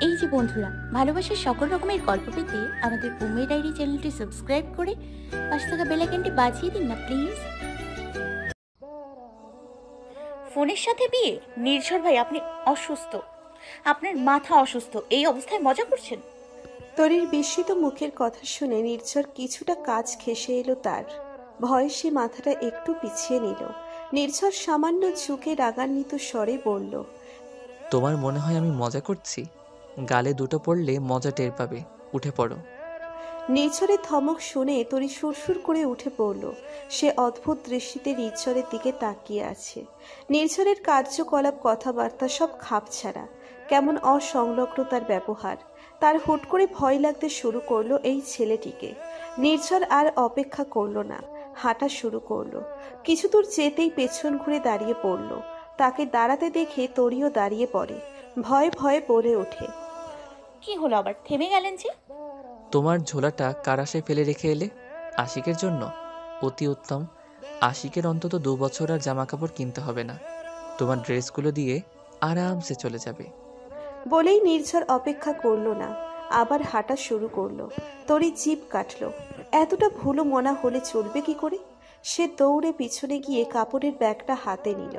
এই যে বন্ধুরা, ভালোবাসার সকল রকমের গল্প পেতে আমাদের বোম্বে ডায়েরি চ্যানেলটি সাবস্ক্রাইব করে পাশে থাকা বেল আইকনটি বাজিয়ে দিন না প্লিজ। ফোনের সাথে বিয়ে? নির্ঝর ভাই, আপনি অসুস্থ, আপনার মাথা অসুস্থ, এই অবস্থায় মজা করছেন? তরির বিস্মিত মুখের কথা শুনে নির্ঝর কিছুটা কাজ ঘেঁষে এলো তার। ভয়ে সে মাথাটা একটু পিছিয়ে নিল। নির্ঝর সামান্য ঝুঁকে রাগান্বিত স্বরে বলল, তোমার মনে হয় আমি মজা করছি? গালে দুটো পড়লে মজা টের পাবে, উঠে পড়ো। নির্ঝরের ধমক শুনে তরি সুরসুর করে উঠে পড়ল। সে অদ্ভুত দৃষ্টিতে নির্ঝরের দিকে তাকিয়ে আছে। নির্ঝরের কার্যকলাপ, কথাবার্তা সব খাপছাড়া, কেমন অসংলগ্ন তার ব্যবহার। তার হুট করে ভয় লাগতে শুরু করলো এই ছেলেটিকে। নির্ঝর আর অপেক্ষা করলো না, হাঁটা শুরু করলো। কিছু দূর যেতেই পেছন ঘুরে দাঁড়িয়ে পড়ল। তাকে দাঁড়াতে দেখে তরিও দাঁড়িয়ে পড়ে, ভয়ে ভয়ে বলে ওঠে, কি হলো আবার, থেমে গেলেন যে? তোমার ঝোলাটা কার আশায় ফেলে রেখে এলে? আশিকের জন্য? অতি উত্তম। আশিকের অন্তত 2 বছর আর জামা কাপড় কিনতে হবে না, তোমার ড্রেসগুলো দিয়ে আরামসে চলে যাবে। বলেই নির্ঝর অপেক্ষা করলো না, আবার হাঁটা শুরু করলো। তরি জিভ কাটলো। এতটা ভুলো মনা হলে চলবে কি করে? সে দৌড়ে পিছনে গিয়ে কাপড়ের ব্যাগটা হাতে নিল।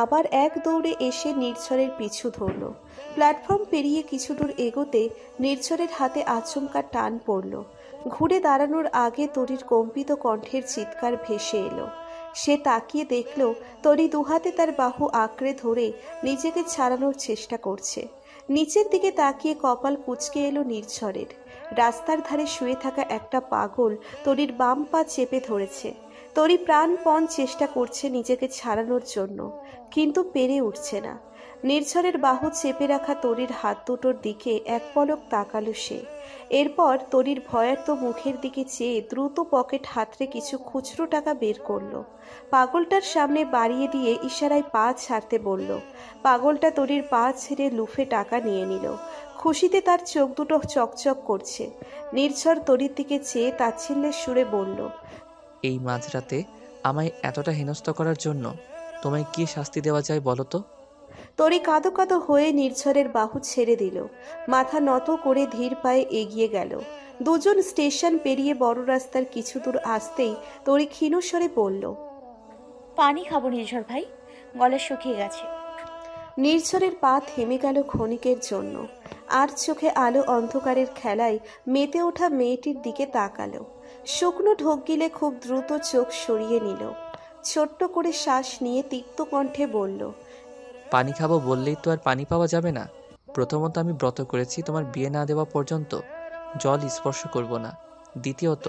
আবার এক দৌড়ে এসে নির্ঝরের পিছু ধরল। প্ল্যাটফর্ম পেরিয়ে কিছু দূর এগোতে নির্ঝরের হাতে আচমকা টান পড়ল। ঘুরে দাঁড়ানোর আগে তরির কম্পিত কণ্ঠের চিৎকার ভেসে এলো। সে তাকিয়ে দেখল তরি দুহাতে তার বাহু আঁকড়ে ধরে নিজেকে ছাড়ানোর চেষ্টা করছে। নিচের দিকে তাকিয়ে কপাল কুঁচকে এলো নির্ঝরের। রাস্তার ধারে শুয়ে থাকা একটা পাগল তরির বাম পা চেপে ধরেছে। তরি প্রাণপণ চেষ্টা করছে নিজেকে ছাড়ানোর জন্য, কিন্তু পেরে উঠছে না। নির্ঝরের বাহু চেপে রাখা তরির হাত দুটোর দিকে এক পলক তাকালো সে। এরপর তরির ভয়ার্ত মুখের দিকে চেয়ে দ্রুত পকেট হাতড়ে কিছু খুচরো টাকা বের করলো। পাগলটার সামনে বাড়িয়ে দিয়ে ইশারায় পা ছাড়তে বলল। পাগলটা তরির পা ছেড়ে লুফে টাকা নিয়ে নিল। খুশিতে তার চোখ দুটো চকচক করছে। নির্ঝর তরির দিকে চেয়ে তাচ্ছিল্যের সুরে বলল, এই মাঝরাতে আমায় এতটা হেনস্থা করার জন্য তোমায় কি শাস্তি দেওয়া যায় বলো তো? তরি কাঁদো কাঁদো হয়ে নির্ঝরের বাহু ছেড়ে দিল। মাথা নত করে ধীর পায়ে এগিয়ে গেল। দুজন স্টেশন পেরিয়ে বড় রাস্তার কিছু দূর আসতেই তরি ক্ষীণস্বরে বলল, পানি খাবো নির্ঝর ভাই, গলা শুকিয়ে গেছে। নির্ঝরের পা থেমে গেল ক্ষণিকের জন্য। আর চোখে আলো অন্ধকারের খেলায় মেতে ওঠা মেয়েটির দিকে তাকালো। শুকনো ঢোক গিলে খুব দ্রুত চোখ সরিয়ে নিল। ছোট্ট করে শ্বাস নিয়ে তিক্ত কণ্ঠে বলল, পানি খাবো বললেই তো আর পানি পাওয়া যাবে না। প্রথমত আমি ব্রত করেছি তোমার বিয়ে না দেওয়া পর্যন্ত জল স্পর্শ করব না। দ্বিতীয়ত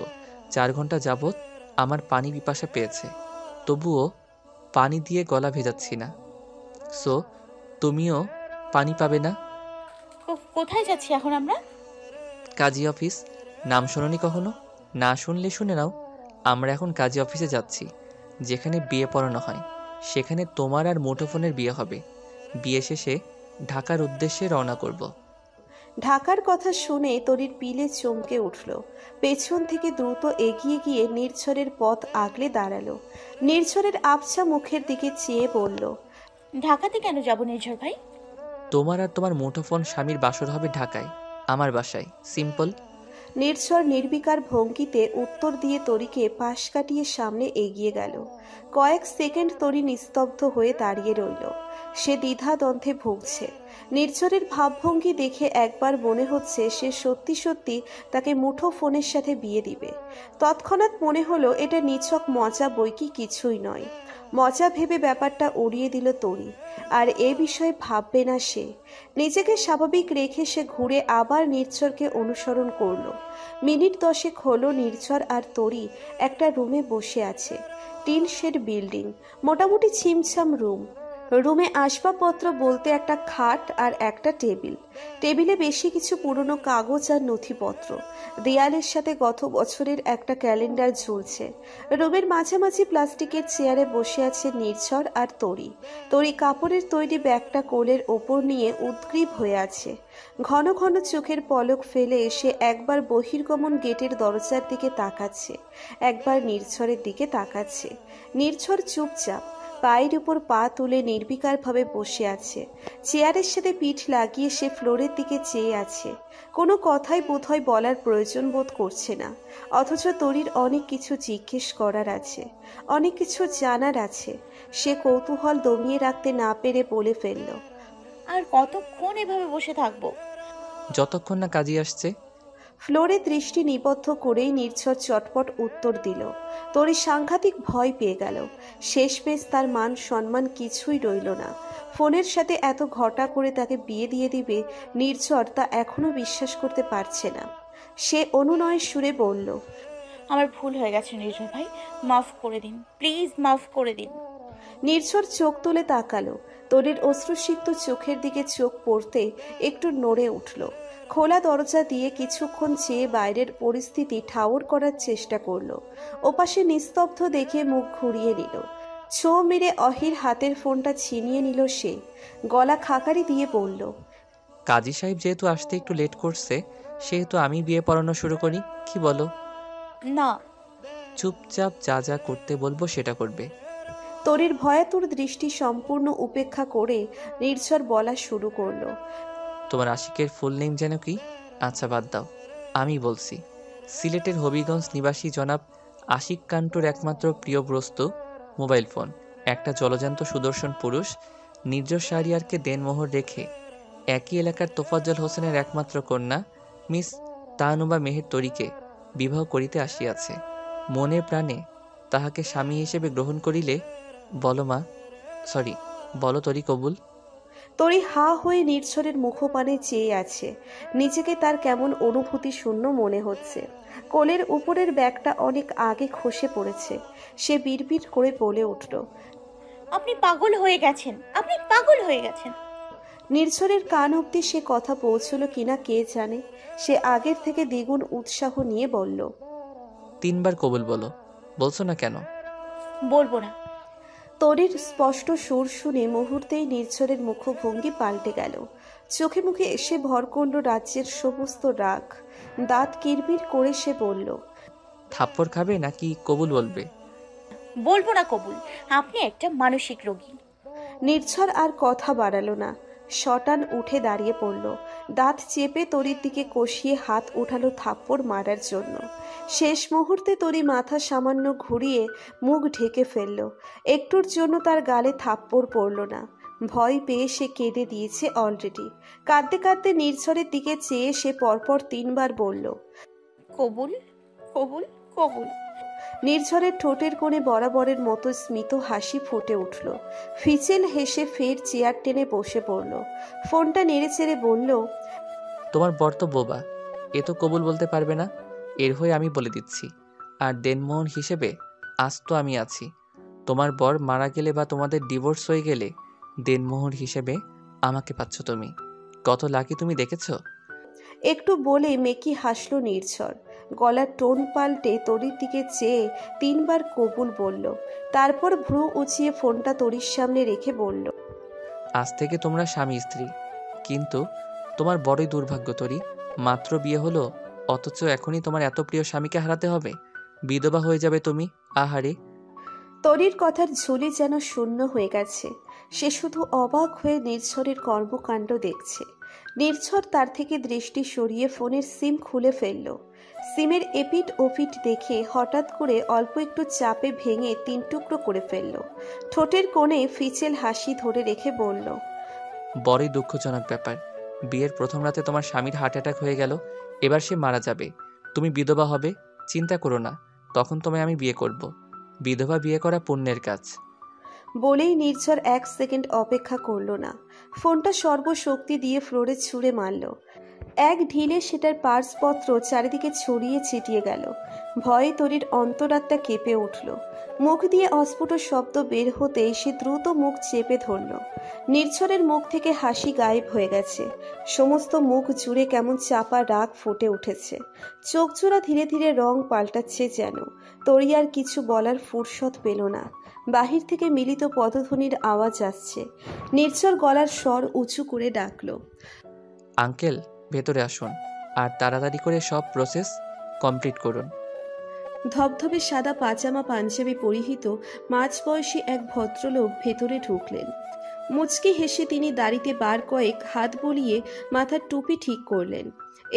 4 ঘন্টা যাবৎ আমার পানি পিপাসা পেয়েছে, তবুও পানি দিয়ে গলা ভেজাচ্ছি না। সো তুমিও পানি পাবে না। কোথায় যাচ্ছি এখন আমরা? কাজী অফিস। নাম শোনোনি কখনো? না শুনলে শুনে নাও। আমরা এখন কাজী অফিসে যাচ্ছি, যেখানে বিয়ে পড়ানো হয়। সেখানে তোমার আর মুঠোফোনের বিয়ে হবে। বিয়ে শেষে ঢাকার উদ্দেশ্যে রওনা করব। ঢাকার কথা শুনে তরির পিলে চমকে উঠল। পেছন থেকে দ্রুত এগিয়ে গিয়ে নির্ঝরের পথ আগলে দাঁড়ালো। নির্ঝরের আবছা মুখের দিকে চেয়ে বলল, ঢাকাতে কেন যাব নির্ঝর ভাই? তোমার আর তোমার মুঠোফোন স্বামীর বাসর হবে ঢাকায়, আমার বাসায়। সিম্পল। নির্ঝর নির্বিকার ভঙ্গিতে উত্তর দিয়ে তরিকে পাশ কাটিয়ে সামনে এগিয়ে গেল। কয়েক সেকেন্ড তরি নিস্তব্ধ হয়ে দাঁড়িয়ে রইল। সে দ্বিধাদ্বন্দ্বে ভুগছে। নির্ঝরের ভাবভঙ্গি দেখে একবার মনে হচ্ছে সে সত্যি সত্যি তাকে মুঠো ফোনের সাথে বিয়ে দিবে। তৎক্ষণাৎ মনে হলো এটা নিছক মজা, বই কি কিছুই নয়। মজা ভেবে ব্যাপারটা উড়িয়ে দিল তরি। আর এ বিষয়ে ভাববে না সে। নিজেকে স্বাভাবিক রেখে সে ঘুরে আবার নির্ঝরকে অনুসরণ করলো। মিনিট 10 হলো নির্ঝর আর তরি একটা রুমে বসে আছে। টিন শেড বিল্ডিং, মোটামুটি ছিমছাম রুম। রুমে আসবাবপত্র বলতে একটা খাট আর একটা টেবিল। টেবিলে বেশি কিছু পুরনো কাগজ আর নথিপত্র। দেয়ালের সাথে গত বছরের একটা ক্যালেন্ডার ঝুলছে। রুমের মাঝামাঝি প্লাস্টিকের চেয়ারে বসে আছে নির্ঝর আর তরি। তরি কাপড়ের তৈরি ব্যাগটা কোলের ওপর নিয়ে উদ্গ্রীব হয়ে আছে। ঘন ঘন চোখের পলক ফেলে এসে একবার বহির্গমন গেটের দরজার দিকে তাকাচ্ছে, একবার নির্ঝরের দিকে তাকাচ্ছে। নির্ঝর চুপচাপ। পায়ের উপর পা তুলে নির্বিকারভাবে বসে আছে। চেয়ারের সাথে পিঠ লাগিয়ে সে ফ্লোরের দিকে চেয়ে আছে। কোনো কথাই বোধহয় বলার প্রয়োজন বোধ করছে না, অথচ তরির অনেক কিছু জিজ্ঞেস করার আছে, অনেক কিছু জানার আছে। সে কৌতূহল দমিয়ে রাখতে না পেরে বলে ফেলল, আর কতক্ষণ এভাবে বসে থাকবো? যতক্ষণ না কাজে আসছে। ফ্লোরে দৃষ্টি নিবদ্ধ করেই নির্ঝর চটপট উত্তর দিল। তরি সাংঘাতিক ভয় পেয়ে গেল। শেষমেশ তার মান সম্মান কিছুই রইল না। ফোনের সাথে এত ঘটা করে তাকে বিয়ে দিয়ে দিবে নির্ঝর তা এখনো বিশ্বাস করতে পারছে না। সে অনুনয়ের সুরে বলল, আমার ভুল হয়ে গেছে নির্ঝর ভাই, মাফ করে দিন, প্লিজ মাফ করে দিন। নির্ঝর চোখ তুলে তাকালো। তরির অশ্রুসিক্ত চোখের দিকে চোখ পড়তে একটু নড়ে উঠল। খোলা দরজা দিয়ে কিছুক্ষণ চেয়ে বাইরের পরিস্থিতি ঠাউর করার চেষ্টা করলো। ওপাশে নিস্তব্ধ দেখে মুখ ঘুরিয়ে নিল। ছো মেরে অহির হাতের ফোনটা ছিনিয়ে নিল সে। গলা খাকারি দিয়ে বলল, কাজী সাহেব যেহেতু আসতে একটু লেট করছে, সেহেতু আমি বিয়ে পড়ানো শুরু করি, কি বলো? না। চুপচাপ যা যা করতে বলবো সেটা করবে। তরির ভয়াতুর দৃষ্টি সম্পূর্ণ উপেক্ষা করে নির্ঝর বলা শুরু করলো, তোমার আশিকের ফুল নেম যেন কি? আচ্ছা বাদ দাও, আমি বলছি। সিলেটের হবিগঞ্জ নিবাসী জনাব আশিক কান্টুর একমাত্র প্রিয় বস্তু মোবাইল ফোন। একটা জলজান্ত সুদর্শন পুরুষ নির্জর শাহরিয়ারকে দেনমোহর রেখে একই এলাকার তোফাজ্জল হোসেনের একমাত্র কন্যা মিস তাহনুবা মেহের তরিকে বিবাহ করিতে আসিয়াছে। মনে প্রাণে তাহাকে স্বামী হিসেবে গ্রহণ করিলে বলো তরি কবুল? তরি হা হয়ে নির্ঝরের মুখপানে চেয়ে আছে। নিজেকে তার কেমন অনুভূতি শূন্য মনে হচ্ছে। কোলের উপরের ব্যাগটা অনেক আগে খসে পড়েছে। সে বিড়বিড় করে বলে উঠল, আপনি পাগল হয়ে গেছেন, আপনি পাগল হয়ে গেছেন। নির্ঝরের কান অব্দি সে কথা পৌঁছলো কিনা কে জানে। সে আগের থেকে দ্বিগুণ উৎসাহ নিয়ে বলল, 3 বার কবুল বলো। বলছো না কেন? বলবো না। তরির স্পষ্ট সুর শুনে মুহূর্তেই নির্ঝরের মুখভঙ্গি পাল্টে গেল। চোখে মুখে এসে ভর করল রাজ্যের সমস্ত রাগ। দাঁত কিরবির করে সে বলল, থাপ্পড় খাবে নাকি কবুল বলবে? বলবো না কবুল, আপনি একটা মানসিক রোগী। নির্ঝর আর কথা বাড়ালো না। শটান উঠে দাঁড়িয়ে পড়ল। দাঁত চেপে তরির দিকে কষিয়ে হাত উঠালো থাপ্পড় মারার জন্য। শেষ মুহূর্তে তরি মাথা সামান্য ঘুরিয়ে মুখ ঢেকে ফেলল। একটুর জন্য তার গালে থাপ্পড় পড়ল না। ভয় পেয়ে সে কেঁদে দিয়েছে অলরেডি। কাঁদতে কাঁদতে নির্ঝরের দিকে চেয়ে সে পরপর 3 বার বলল, কবুল, কবুল, কবুল। নির্ঝরের ঠোঁটের কোণে বরাবরের মতো স্মিত হাসি ফুটে উঠল। ফিচেল হেসে ফের চেয়ার টেনে বসে পড়ল। ফোনটা নেড়ে চেড়ে বলল, তোমার বর তো বোবা, এ তো কবুল বলতে পারবে না। এর হয়ে আমি বলে দিচ্ছি। আর দেনমোহন হিসেবে আজ তো আমি আছি। তোমার বর মারা গেলে বা তোমাদের ডিভোর্স হয়ে গেলে দেনমোহর হিসেবে আমাকে পাচ্ছ তুমি। কত লাকি তুমি দেখেছো? একটু বলে মেকি হাসল নির্ঝর। গলার টোন পাল্টে তরির দিকে চেয়ে 3 বার কবুল বলল। তারপর ভ্রু উঁচিয়ে ফোনটা তরির সামনে রেখে বলল, আজ থেকে তোমরা স্বামী স্ত্রী। কিন্তু তোমার বড়ই দুর্ভাগ্য তরি, মাত্র বিয়ে হলো অথচ এখনই তোমার এত প্রিয় স্বামীকে হারাতে হবে। বিধবা হয়ে যাবে তুমি। আহারে! তরির কথার ঝুলি যেন শূন্য হয়ে গেছে। সে শুধু অবাক হয়ে নির্ঝরের কর্মকাণ্ড দেখছে। নির্ঝর তার থেকে দৃষ্টি সরিয়ে ফোনের সিম খুলে ফেলল। সিমের এপিট ওপিট দেখে হঠাৎ করে অল্প একটু চাপে ভেঙে 3 টুকরো করে ফেলল। ঠোঁটের কোণে ফিচেল হাসি ধরে রেখে বলল, বড়ই দুঃখজনক ব্যাপার। বিয়ের প্রথম রাতে তোমার স্বামীর হার্ট অ্যাটাক হয়ে গেল। এবার সে মারা যাবে, তুমি বিধবা হবে। চিন্তা করো না, তখন তোমায় আমি বিয়ে করব। বিধবা বিয়ে করা পুণ্যের কাজ। বলেই নির্ঝর 1 সেকেন্ড অপেক্ষা করল না। ফোনটা সর্বশক্তি দিয়ে ফ্লোরে ছুঁড়ে মারল। এক ঢিলে সেটার পার্সপত্র চারিদিকে ছড়িয়ে ছিটিয়ে গেল। ভয়ে তরির অন্তরাত্মা কেঁপে উঠল। মুখ দিয়ে অস্ফুট শব্দ বের হতেই সে দ্রুত মুখ চেপে ধরল। নির্ঝরের মুখ থেকে হাসি গায়েব হয়ে গেছে। সমস্ত মুখ জুড়ে কেমন চাপা রাগ ফুটে উঠেছে। চোখজোড়া ধীরে ধীরে রং পাল্টাচ্ছে যেন। তরি আর কিছু বলার ফুরসত পেল না। বাহির থেকে মিলিত পদধ্বনির আওয়াজ আসছে। নির্ঝর গলার স্বর উঁচু করে ডাকল, আঙ্কেল, ভেতরে আসুন আর তাড়াতাড়ি করে সব প্রসেস কমপ্লিট করুন। ধবধবে সাদা পাজামা পাঞ্জাবি পরিহিত মাঝবয়সী এক ভদ্রলোক ভেতরে ঢুকলেন। মুচকি হেসে তিনি দাড়িতে বার কয়েক হাত বলিয়ে মাথার টুপি ঠিক করলেন।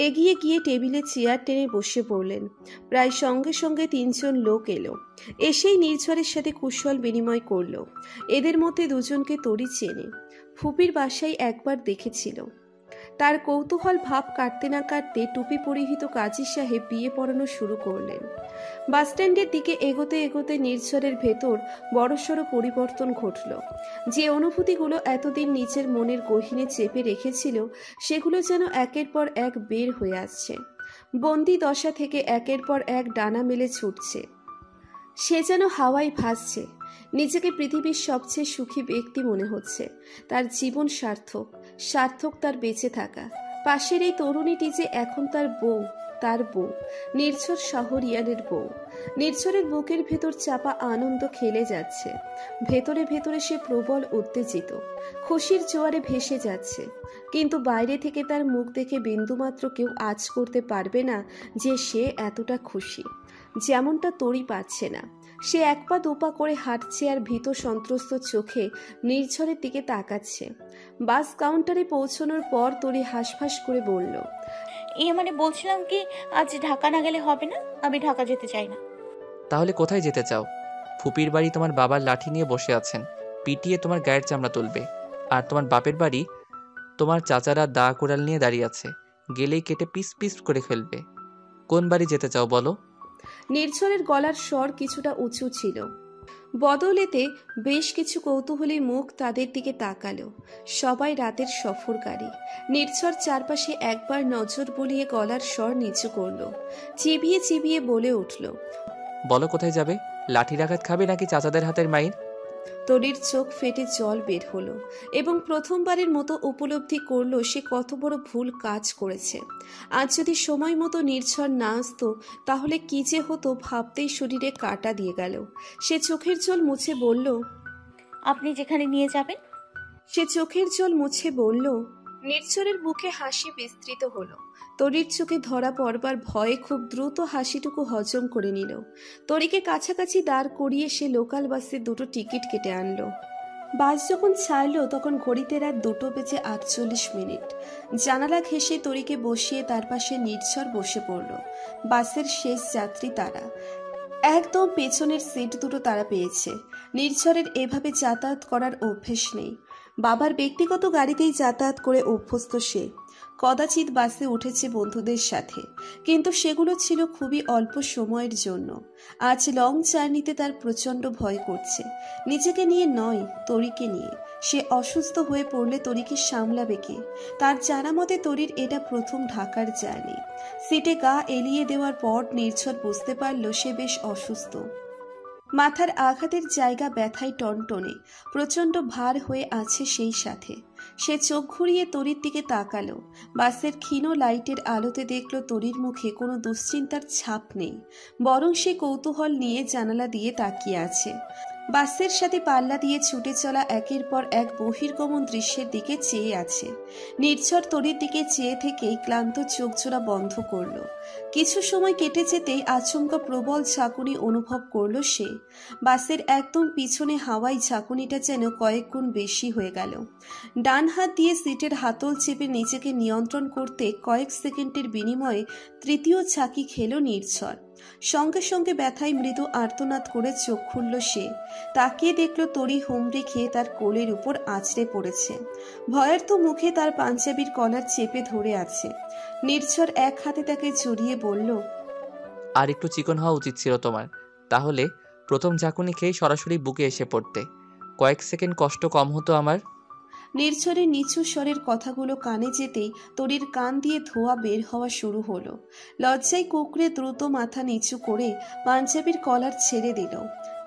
এগিয়ে গিয়ে টেবিলে চেয়ার টেনে বসে পড়লেন। প্রায় সঙ্গে সঙ্গে 3জন লোক এলো। এসেই নির্ঝরের সাথে কুশল বিনিময় করল। এদের মধ্যে দুজনকে তরি চেনে, ফুপির বাসায় একবার দেখেছিল। তার কৌতূহল ভাব কাটতে না কাটতে টুপি পরিহিত কাজী সাহেব বিয়ে পড়ানো শুরু করলেন। বাসস্ট্যান্ডের দিকে এগোতে এগোতে নির্ঝরের ভেতর বড়সড় পরিবর্তন ঘটল। যে অনুভূতিগুলো এতদিন নিজের মনের গহীনে চেপে রেখেছিল সেগুলো যেন একের পর এক বের হয়ে আসছে। বন্দি দশা থেকে একের পর এক ডানা মেলে ছুটছে। সে যেন হাওয়ায় ভাসছে। নিজেকে পৃথিবীর সবচেয়ে সুখী ব্যক্তি মনে হচ্ছে। তার জীবন সার্থক, সার্থক তার বেঁচে থাকা। পাশের এই তরুণীটি যে এখন তার বউ, তার বউ, নির্ঝর শহরিয়ানের বউ। নির্ঝরের বুকের ভেতর চাপা আনন্দ খেলে যাচ্ছে। ভেতরে ভেতরে সে প্রবল উত্তেজিত, খুশির জোয়ারে ভেসে যাচ্ছে। কিন্তু বাইরে থেকে তার মুখ দেখে বিন্দুমাত্র কেউ আঁচ করতে পারবে না যে সে এতটা খুশি। যেমনটা তরি পাচ্ছে না। সে এক পা দুপা করে হাঁটছে আর ভীত সন্ত্রস্ত চোখে নির্ঝরের দিকে তাকাচ্ছে। বাস কাউন্টারে পৌঁছানোর পর তরি হাঁসফাঁস করে বলল, মানে বলছিলাম কি, আজ ঢাকা না গেলে হবে না? আমি ঢাকা যেতে চাই না। তাহলে কোথায় যেতে চাও? ফুপির বাড়ি তোমার বাবার লাঠি নিয়ে বসে আছেন, পিটিয়ে তোমার গায়ের চামড়া তুলবে। আর তোমার বাপের বাড়ি তোমার চাচারা দা কোড়াল নিয়ে দাঁড়িয়ে আছে, গেলেই কেটে পিস পিস করে ফেলবে। কোন বাড়ি যেতে চাও বলো? নির্ঝরের গলার স্বর কিছুটা উঁচু ছিল। বদলেতে বেশ কিছু কৌতূহলী মুখ তাদের দিকে তাকালো। সবাই রাতের সফরকারী। নির্ঝর চারপাশে একবার নজর বুলিয়ে গলার স্বর নিচু করল। চিবিয়ে চিবিয়ে বলে উঠল, বলো কোথায় যাবে? লাঠির আঘাত খাবে নাকি চাচাদের হাতের মাইর? তরির চোখ ফেটে জল বের হলো এবং প্রথমবারের মতো উপলব্ধি করলো সে কত বড় ভুল কাজ করেছে। আজ যদি সময় মতো নির্ঝর না আসতো তাহলে কি যে হতো ভাবতেই শরীরে কাঁটা দিয়ে গেল। সে চোখের জল মুছে বলল, আপনি যেখানে নিয়ে যাবেন। নির্ঝরের মুখে হাসি বিস্তৃত হলো। তরির চোখে ধরা পড়বার ভয়ে খুব দ্রুত হাসিটুকু হজম করে নিল। তরিকে কাছাকাছি দাঁড় করিয়ে সে লোকাল বাসে 2টো টিকিট কেটে আনলো। বাস যখন ছাড়লো তখন ঘড়িতে রাত 2:48। জানালা ঘেঁষে তরিকে বসিয়ে তার পাশে নির্ঝর বসে পড়ল। বাসের শেষ যাত্রী তারা। একদম পেছনের সিট 2টো তারা পেয়েছে। নির্ঝরের এভাবে যাতায়াত করার অভ্যেস নেই। বাবার ব্যক্তিগত গাড়িতেই যাতায়াত করে অভ্যস্ত সে। কদাচিৎ বাসে উঠেছে বন্ধুদের সাথে, কিন্তু সেগুলো ছিল খুবই অল্প সময়ের জন্য। আজ লং জার্নিতে তার প্রচণ্ড ভয় করছে। নিজেকে নিয়ে নয়, তরিকে নিয়ে। সে অসুস্থ হয়ে পড়লে তরিকে সামলাবে কে? তার জানা মতে তরির এটা প্রথম ঢাকার জার্নি। সিটে গা এলিয়ে দেওয়ার পর নির্ঝর বুঝতে পারল সে বেশ অসুস্থ। মাথার আঘাতের জায়গা ব্যথায় টনটনে, প্রচণ্ড ভার হয়ে আছে সেই সাথে। সে চোখ ঘুরিয়ে তরির দিকে তাকালো। বাসের ক্ষীণ লাইটের আলোতে দেখল তরির মুখে কোনো দুশ্চিন্তার ছাপ নেই, বরং সে কৌতূহল নিয়ে জানালা দিয়ে তাকিয়ে আছে। বাসের সাথে পাল্লা দিয়ে ছুটে চলা একের পর এক বহির্গমন দৃশ্যের দিকে চেয়ে আছে। নির্ঝর তরির দিকে চেয়ে থেকেই ক্লান্ত চোখ জোড়া বন্ধ করল। কিছু সময় কেটে যেতেই আচমকা প্রবল ঝাঁকুনি অনুভব করল সে। বাসের একদম পিছনে হাওয়ায় ঝাঁকুনিটা যেন কয়েক গুণ বেশি হয়ে গেল। ডান হাত দিয়ে সিটের হাতল চেপে নিজেকে নিয়ন্ত্রণ করতে কয়েক সেকেন্ডের বিনিময়ে তৃতীয় ঝাঁকি খেল নির্ঝর। সঙ্গে সঙ্গে ব্যথায় মৃদু আর্তনাদ করে চোখ খুলল সে। তাকিয়ে দেখল তরি হুমড়ি খেয়ে তার কোলের উপর আছড়ে পড়েছে। ভয়ার্ত মুখে তার পাঞ্জাবির কলার চেপে ধরে আছে। নির্ঝর এক হাতে তাকে জড়িয়ে বলল, আর একটু চিকন হওয়া উচিত ছিল তোমার, তাহলে প্রথম ঝাঁকুনি খেয়ে সরাসরি বুকে এসে পড়তে। কয়েক সেকেন্ড কষ্ট কম হতো আমার। নির্ঝরের নিচু স্বরের কথাগুলো কানে যেতেই তরির কান দিয়ে ধোঁয়া বের হওয়া শুরু হলো। লজ্জায় কুকড়ে দ্রুত মাথা নিচু করে পাঞ্জাবির কলার ছেড়ে দিল।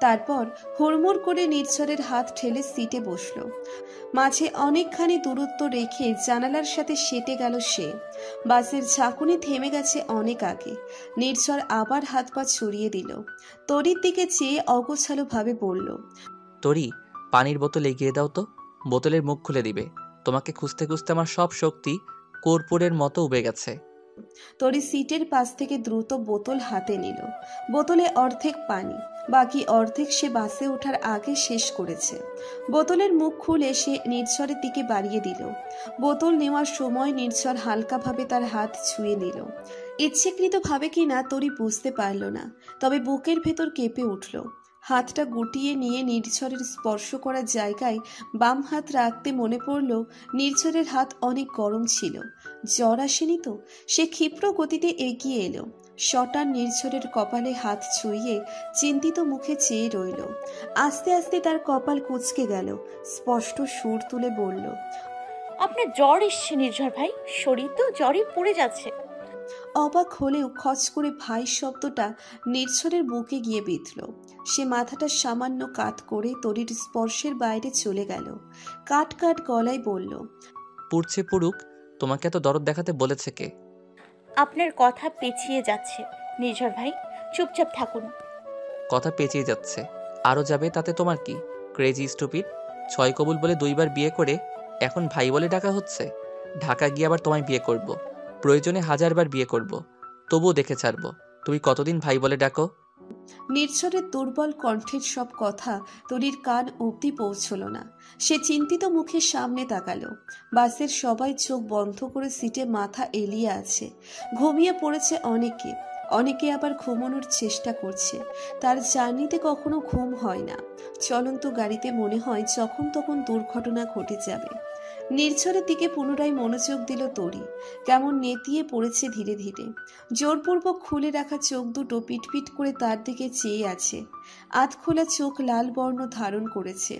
তারপর হুড়মুড় করে নির্ঝরের হাত ঠেলে সিটে বসল। মাঝে অনেকখানি দূরত্ব রেখে জানালার সাথে সেটে গেল সে। বাসের ঝাঁকুনি থেমে গেছে অনেক আগে। নির্ঝর আবার হাত পা ছড়িয়ে দিল। তরির দিকে চেয়ে অগোছালো ভাবে বলল, তরি, পানির বোতল এগিয়ে দাও তো। বোতলের মুখ খুলে দিবে। তোমাকে খুঁজতে খুঁজতে আমার সব শক্তি কর্পূরের মতো উবে গেছে। তরি সিটের পাশ থেকে দ্রুত বোতল হাতে নিল। বোতলে অর্ধেক পানি, বাকি অর্ধেক সে বাসে ওঠার আগে শেষ করেছে। বোতলের মুখ খুলে সে নির্ঝরের দিকে বাড়িয়ে দিল। বোতল নেওয়ার সময় নির্ঝর হালকাভাবে তার হাত ছুঁয়ে নিল। ইচ্ছেকৃতভাবে কিনা তরি বুঝতে পারল না, তবে বুকের ভেতর কেঁপে উঠল। হাতটা গুটিয়ে নিয়ে নির্ঝরের স্পর্শ করা জায়গায় বাম হাত রাখতে মনে পড়ল নির্ঝরের হাত অনেক গরম ছিল। জ্বর আসেনি তো? সে ক্ষিপ্র গতিতে এগিয়ে এলো। শটান নির্ঝরের কপালে হাত ছুঁয়ে চিন্তিত মুখে চেয়ে রইল। আস্তে আস্তে তার কপাল কুঁচকে গেল। স্পষ্ট সুর তুলে বলল, আপনার জ্বর এসছে নির্ঝর ভাই, শরীর তো জ্বরে পড়ে যাচ্ছে। অবাক হলেও খচ করে ভাই শব্দটা নির্ঝরের বুকে গিয়ে বিঁধল। সে মাথাটা সামান্য কাত করে তরির স্পর্শের বাইরে চলে গেল। কাট কাট গলায় বলল, পুড়ছে পুড়ুক, তোমাকে এত দরদ দেখাতে বলেছে কে? আপনার কথা পেঁচিয়ে যাচ্ছে নির্ঝর ভাই, চুপচাপ থাকুন। কথা পেঁচিয়ে যাচ্ছে, আরও যাবে, তাতে তোমার কি? ক্রেজি স্টুপিড, 6 কবুল বলে 2বার বিয়ে করে এখন ভাই বলে ডাকা হচ্ছে। ঢাকা গিয়ে আবার তোমায় বিয়ে করব, প্রয়োজনে 1000বার বিয়ে করব, তবুও দেখে ছাড়বো। তুমি কতদিন ভাই বলে ডাকো? নির্ঝরের দুর্বল কণ্ঠের সব কথা তরির কান অবধি পৌঁছল না। সে চিন্তিত মুখে সামনে তাকালো। বাসের সবাই চোখ বন্ধ করে সিটে মাথা এলিয়ে আছে। ঘুমিয়ে পড়েছে অনেকে, অনেকে আবার ঘুমানোর চেষ্টা করছে। তার জার্নিতে কখনো ঘুম হয় না। চলন্ত গাড়িতে মনে হয় যখন তখন দুর্ঘটনা ঘটে যাবে। নির্ঝরের দিকে পুনরায় মনোযোগ দিল তরি। কেমন নেতিয়ে পড়েছে ধীরে ধীরে। জোরপূর্বক খুলে রাখা চোখ দুটো পিটপিট করে তার দিকে চেয়ে আছে। আধখোলা চোখ লাল বর্ণ ধারণ করেছে।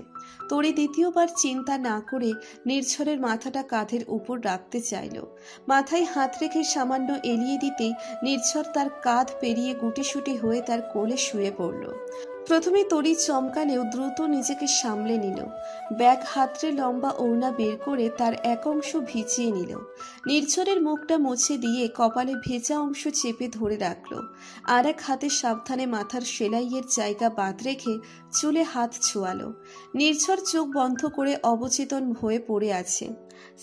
তরি দ্বিতীয়বার চিন্তা না করে নির্ঝরের মাথাটা কাঁধের উপর রাখতে চাইল। মাথায় হাত রেখে সামান্য এলিয়ে দিতেই নির্ঝর তার কাঁধ পেরিয়ে গুটিসুটি হয়ে তার কোলে শুয়ে পড়ল। প্রথমে তরি চমকালেও দ্রুত নিজেকে সামলে নিল। ব্যাগ হাতড়ে লম্বা ওড়না বের করে তার এক অংশ ভিজিয়ে নিল। নির্ঝরের মুখটা মুছে দিয়ে কপালে ভেজা অংশ চেপে ধরে রাখল। আর এক হাতে সাবধানে মাথার সেলাইয়ের জায়গা বাদ রেখে চুলে হাত ছোঁয়ালো। নির্ঝর চোখ বন্ধ করে অবচেতন হয়ে পড়ে আছে।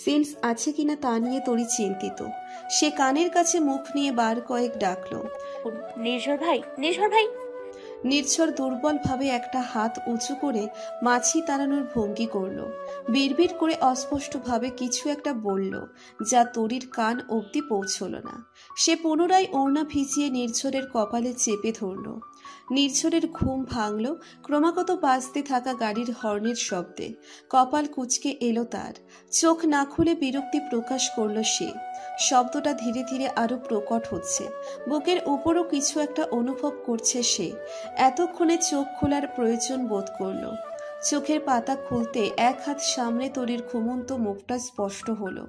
সেন্স আছে কিনা তা নিয়ে তরি চিন্তিত। সে কানের কাছে মুখ নিয়ে বার কয়েক ডাকলো, নির্ঝর ভাই, নির্ঝর ভাই। নির্ঝর দুর্বলভাবে একটা হাত উঁচু করে মাছি তাড়ানোর ভঙ্গি করল। বিড়বিড় করে অস্পষ্টভাবে কিছু একটা বলল, যা তরির কান অবধি পৌঁছল না। সে পুনরায় ওড়না ভিজিয়ে নির্ঝরের কপালে চেপে ধরল। নির্ঝরের ঘুম ভাঙল ক্রমাগত বাজতে থাকা গাড়ির হর্নের শব্দে। কপাল কুঁচকে এলো তার। চোখ না খুলে বিরক্তি প্রকাশ করল সে। শব্দটা ধীরে ধীরে আরো প্রকট হচ্ছে। বুকের উপরও কিছু একটা অনুভব করছে সে। এতক্ষণে চোখ খোলার প্রয়োজন বোধ করল। চোখের পাতা খুলতে এক হাত সামনে তরির ঘুমন্ত মুখটা স্পষ্ট হলো।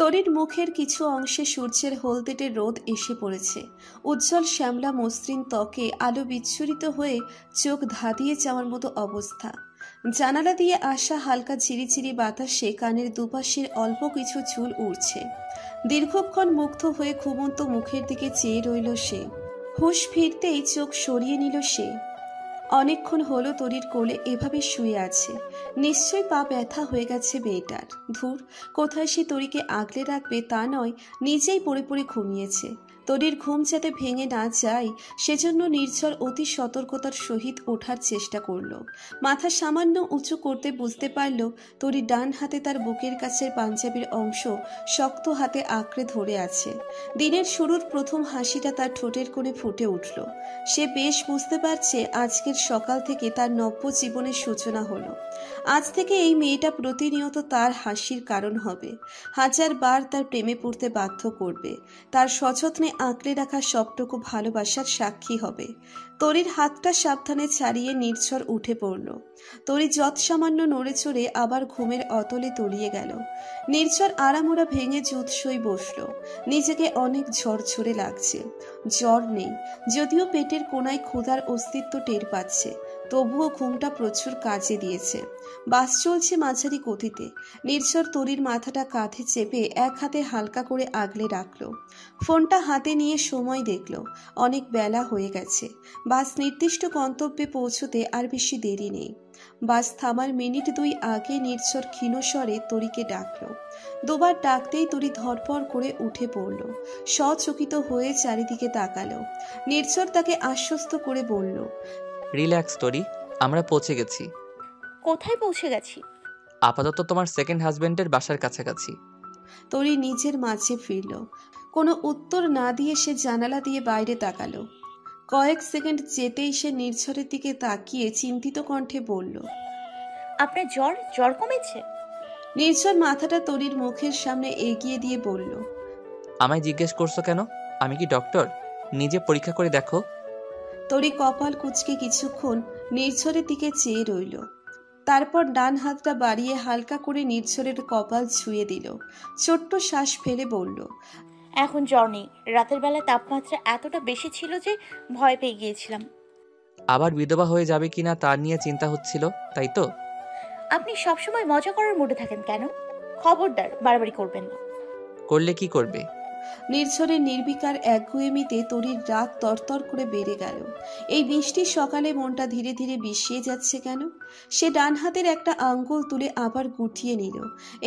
তরির মুখের কিছু অংশে সূর্যের হলদেটে রোদ এসে পড়েছে। উজ্জ্বল শ্যামলা মসৃণ ত্বকে আলো বিচ্ছুরিত হয়ে চোখ ধাঁধিয়ে যাওয়ার মতো অবস্থা। জানালা দিয়ে আসা হালকা ঝিরিঝিরি বাতাসে কানের দুপাশের অল্প কিছু চুল উড়ছে। দীর্ঘক্ষণ মুগ্ধ হয়ে ঘুমন্ত মুখের দিকে চেয়ে রইল সে। হুঁশ ফিরতেই চোখ সরিয়ে নিল সে। অনেকক্ষণ হলো তরির কোলে এভাবে শুয়ে আছে। নিশ্চয় পা ব্যথা হয়ে গেছে মেয়েটার। ধুর, কোথায় সে তরিকে আগলে রাখবে তা নয়, নিজেই পড়ে পড়ে ঘুমিয়েছে। তরির ঘুম যাতে ভেঙে না যায় সেজন্য নির্ঝর অতি সতর্কতার সহিত ওঠার চেষ্টা করল। মাথা সামান্য উঁচু করতে বুঝতে পারল তরি ডান হাতে তার বুকের কাছের পাঞ্জাবির অংশ শক্ত হাতে আঁকড়ে ধরে আছে। দিনের শুরুর প্রথম হাসিটা তার ঠোঁটের কোণে ফুটে উঠল। সে বেশ বুঝতে পারছে আজকের সকাল থেকে তার নব্য জীবনের সূচনা হলো। আজ থেকে এই মেয়েটা প্রতিনিয়ত তার হাসির কারণ হবে। 1000 বার তার প্রেমে পড়তে বাধ্য করবে। তার সযত্নে আঁকড়ে রাখা সবটুকু ভালোবাসার সাক্ষী হবে। তরির হাতটা সাবধানে ছাড়িয়ে নির্ঝর উঠে পড়ল। তরি যৎ সামান্য নড়ে চড়ে আবার ঘুমের অতলে তলিয়ে গেল। নির্ঝর আড়ামোড়া ভেঙে জুৎসই বসল। নিজেকে অনেক ঝরঝরে লাগছে। জ্বর নেই, যদিও পেটের কোনায় ক্ষুধার অস্তিত্ব টের পাচ্ছে। তবুও ঘুমটা প্রচুর কাজে দিয়েছে। বাস চলছে মাঝারি গতিতে। নির্ঝর তরির মাথাটা কাঁধে চেপে এক হাতে হালকা করে আগলে রাখলো। ফোনটা হাতে নিয়ে সময় দেখল। অনেক বেলা হয়ে গেছে। বাস নির্দিষ্ট গন্তব্যে পৌঁছতে আর বেশি দেরি নেই। বাস থামার মিনিট 2 আগে নির্ঝর ক্ষীণ স্বরে তরিকে ডাকলো। দুবার ডাকতেই তরি ধরপড় করে উঠে পড়ল। সচকিত হয়ে চারিদিকে তাকালো। নির্ঝর তাকে আশ্বস্ত করে বলল, রিল্যাক্স তরি, আমরা পৌঁছে গেছি। কোথায় পৌঁছে গেছি? আপাতত তোমার সেকেন্ড হাজবেন্ডের বাসার কাছাকাছি। তরি নিজের মাঝে ফিরল। কোনো উত্তর না দিয়ে সে জানালা দিয়ে বাইরে তাকালো। কয়েক সেকেন্ড যেতেই সে নির্ঝরের দিকে তাকিয়ে চিন্তিত কণ্ঠে বলল, আপনার জ্বর জ্বর কমেছে? নির্ঝর মাথাটা তরির মুখের সামনে এগিয়ে দিয়ে বলল, আমায় জিজ্ঞেস করছো কেন? আমি কি ডক্টর? নিজে পরীক্ষা করে দেখো। তরি কপাল কুঁচকে কিছুক্ষণ নির্ঝরের দিকে চেয়ে রইল। তারপর ডান হাতটা বাড়িয়ে হালকা করে নির্ঝরের কপাল ছুঁয়ে দিল। ছোট্ট শ্বাস ফেলে বলল, এখন জ্বর নেই। রাতের বেলা তাপমাত্রা এতটা বেশি ছিল যে ভয় পেয়ে গিয়েছিলাম। আবার বিধবা হয়ে যাবে কিনা তা নিয়ে চিন্তা হচ্ছিল, তাই তো? আপনি সবসময় মজা করার মুডে থাকেন কেন? খবরদার বাড়াবাড়ি করবেন না। করলে কি করবে? নির্ঝরের নির্বিকার একগুঁয়েমিতে তরির রাগ তরতর করে বেড়ে গেল। এই বৃষ্টির সকালে মনটা ধীরে ধীরে বিষিয়ে যাচ্ছে কেন? সে ডান হাতের একটা আঙ্গুল তুলে আবার গুটিয়ে নিল।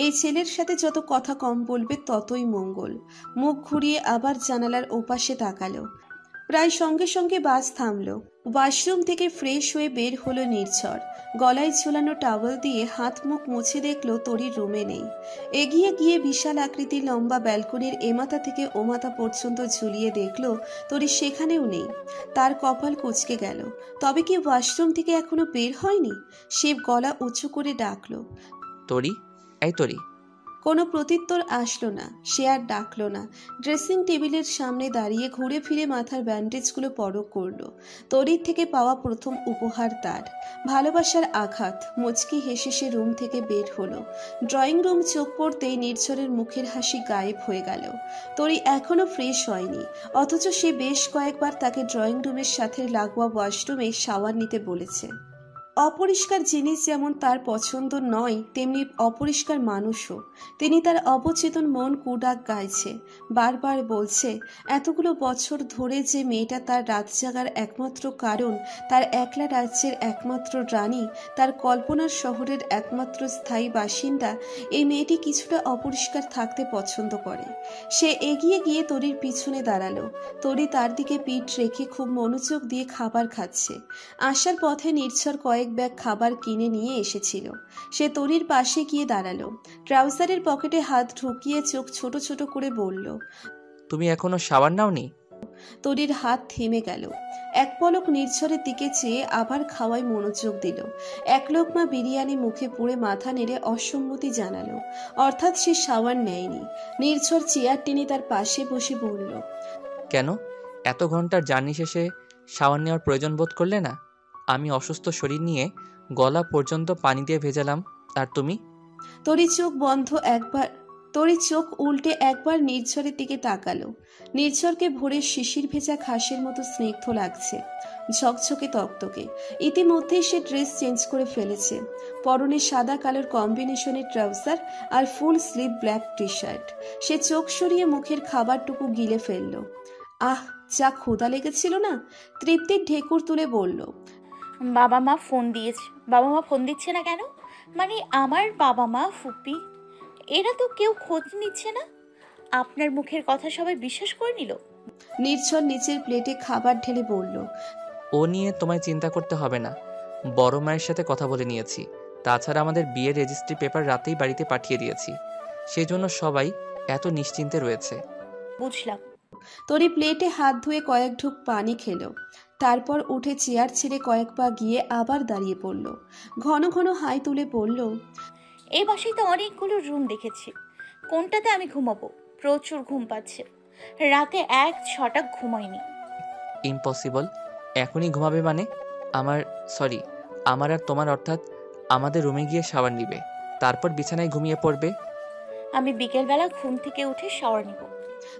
এই ছেলের সাথে যত কথা কম বলবে ততই মঙ্গল। মুখ ঘুরিয়ে আবার জানালার ওপাশে তাকালো। প্রায় সঙ্গে সঙ্গে বাস থামলো। ওয়াশরুম থেকে ফ্রেশ হয়ে বের হলো নির্ঝর। গলায় ঝুলানো টাওয়েল দিয়ে হাত মুখ মুছে দেখলো তরির রুমে নেই। এগিয়ে গিয়ে বিশাল আকৃতির লম্বা ব্যালকনির এমাথা থেকে ওমাথা পর্যন্ত ঝুলিয়ে দেখলো তরি সেখানেও নেই। তার কপাল কুঁচকে গেল। তবে কি ওয়াশরুম থেকে এখনো বের হয়নি? সে গলা উঁচু করে ডাকলো, তরি, এই তরি। কোনো প্রত্যুত্তর আসলো না। সে আর ডাকলো না। ড্রেসিং টেবিলের সামনে দাঁড়িয়ে ঘুরে ফিরে মাথার ব্যান্ডেজগুলো পরখ করলো। তরির থেকে পাওয়া প্রথম উপহার তার। ভালোবাসার আঘাত। মুচকি হেসে সে রুম থেকে বের হলো। ড্রয়িং রুম চোখ পড়তেই নির্ঝরের মুখের হাসি গায়েব হয়ে গেল। তরি এখনো ফ্রেশ হয়নি, অথচ সে বেশ কয়েকবার তাকে ড্রয়িং রুমের সাথে লাগোয়া ওয়াশরুমে শাওয়ার নিতে বলেছে। অপরিষ্কার জিনিস যেমন তার পছন্দ নয়, তেমনি অপরিষ্কার মানুষও। তিনি তার অবচেতন মন কুডাক গাইছে, বারবার বলছে এতগুলো বছর ধরে যে মেয়েটা তার রাত জাগার একমাত্র কারণ, তার একলা রাজ্যের একমাত্র রানী, তার কল্পনার শহরের একমাত্র স্থায়ী বাসিন্দা, এই মেয়েটি কিছুটা অপরিষ্কার থাকতে পছন্দ করে। সে এগিয়ে গিয়ে তরির পিছনে দাঁড়ালো। তরি তার দিকে পিঠ রেখে খুব মনোযোগ দিয়ে খাবার খাচ্ছে। আসার পথে নির্ঝর কয়েক ব্যাগ খাবার কিনে নিয়ে এসেছিল। সে তরির পাশে গিয়ে দাঁড়ালো। ট্রাউজারের পকেটে হাত ঢুকিয়ে চোখ ছোট ছোট করে বলল, তুমি এখনো শাওয়ার নাওনি? তরির হাত থেমে গেল। এক পলক নির্ঝরের দিকে চেয়ে আবার খাওয়ায় মনোযোগ দিল। এক লোকমা বিরিয়ানি মুখে পুড়ে মাথা নেড়ে অসম্মতি জানালো, অর্থাৎ সে শাওয়ার নেয়নি। নির্ঝর চেয়ার টেনে তার পাশে বসে বলল, কেন? এত ঘন্টার জার্নি শেষে শাওয়ার নেওয়ার প্রয়োজন বোধ করলে না? আমি অসুস্থ শরীর নিয়ে গলা পর্যন্ত পানি দিয়ে ভেজালাম, আর তুমি? তরি চোখ উল্টে একবার নির্ঝরের দিকে তাকালো। নির্ঝরকে ভোরের শিশির ভেজা ঘাসের মতো স্নিগ্ধ লাগছে, ঝকঝকে তকতকে। ইতিমধ্যেই সে ড্রেস চেঞ্জ করে ফেলেছে। পরনে সাদা কালোর কম্বিনেশনের ট্রাউজার আর full sleeve black T shirt. সে চোখ সরিয়ে মুখের খাবারটুকু গিলে ফেলল। আহ, যা ক্ষুধা লেগেছিল না! তৃপ্তির ঢেকুর তুলে বলল, বাবা মা ফোন দিয়েছে। বাবা মা ফোন দিচ্ছে না কেন? মানে আমার বাবা মা, ফুপি, এরা তো কেউ খোঁজ নিচ্ছে না। আপনার মুখের কথা সবাই বিশ্বাস করে নিল। নির্ঝর নিচের প্লেটে খাবার ঢেলে বলল, ও নিয়ে তোমায় চিন্তা করতে হবে না। বড় মায়ের সাথে কথা বলে নিয়েছি। তাছাড়া আমাদের বিয়ের রেজিস্ট্রি পেপার রাতেই বাড়িতে পাঠিয়ে দিয়েছি। সেই জন্য সবাই এত নিশ্চিন্তে রয়েছে। বুঝলাম। তরি প্লেটে হাত ধুয়ে কয়েক ঢুক পানি খেলো। তারপর উঠে চেয়ার ছেড়ে কয়েক পা গিয়ে আবার দাঁড়িয়ে পড়ল। ঘন ঘন হাই তুলে বলল, এই বাসায় তো অনেকগুলো রুম দেখেছি, কোনটাতে আমি ঘুমাবো? প্রচুর ঘুম পাচ্ছে। রাতে এক ছটাক ঘুমাইনি। ইম্পসিবল। এখনই ঘুমাবে মানে? আমার আর তোমার, অর্থাৎ আমাদের রুমে গিয়ে শাওয়ার নিবে, তারপর বিছানায় ঘুমিয়ে পড়বে। আমি বিকেলবেলা ঘুম থেকে উঠে শাওয়ার নিব।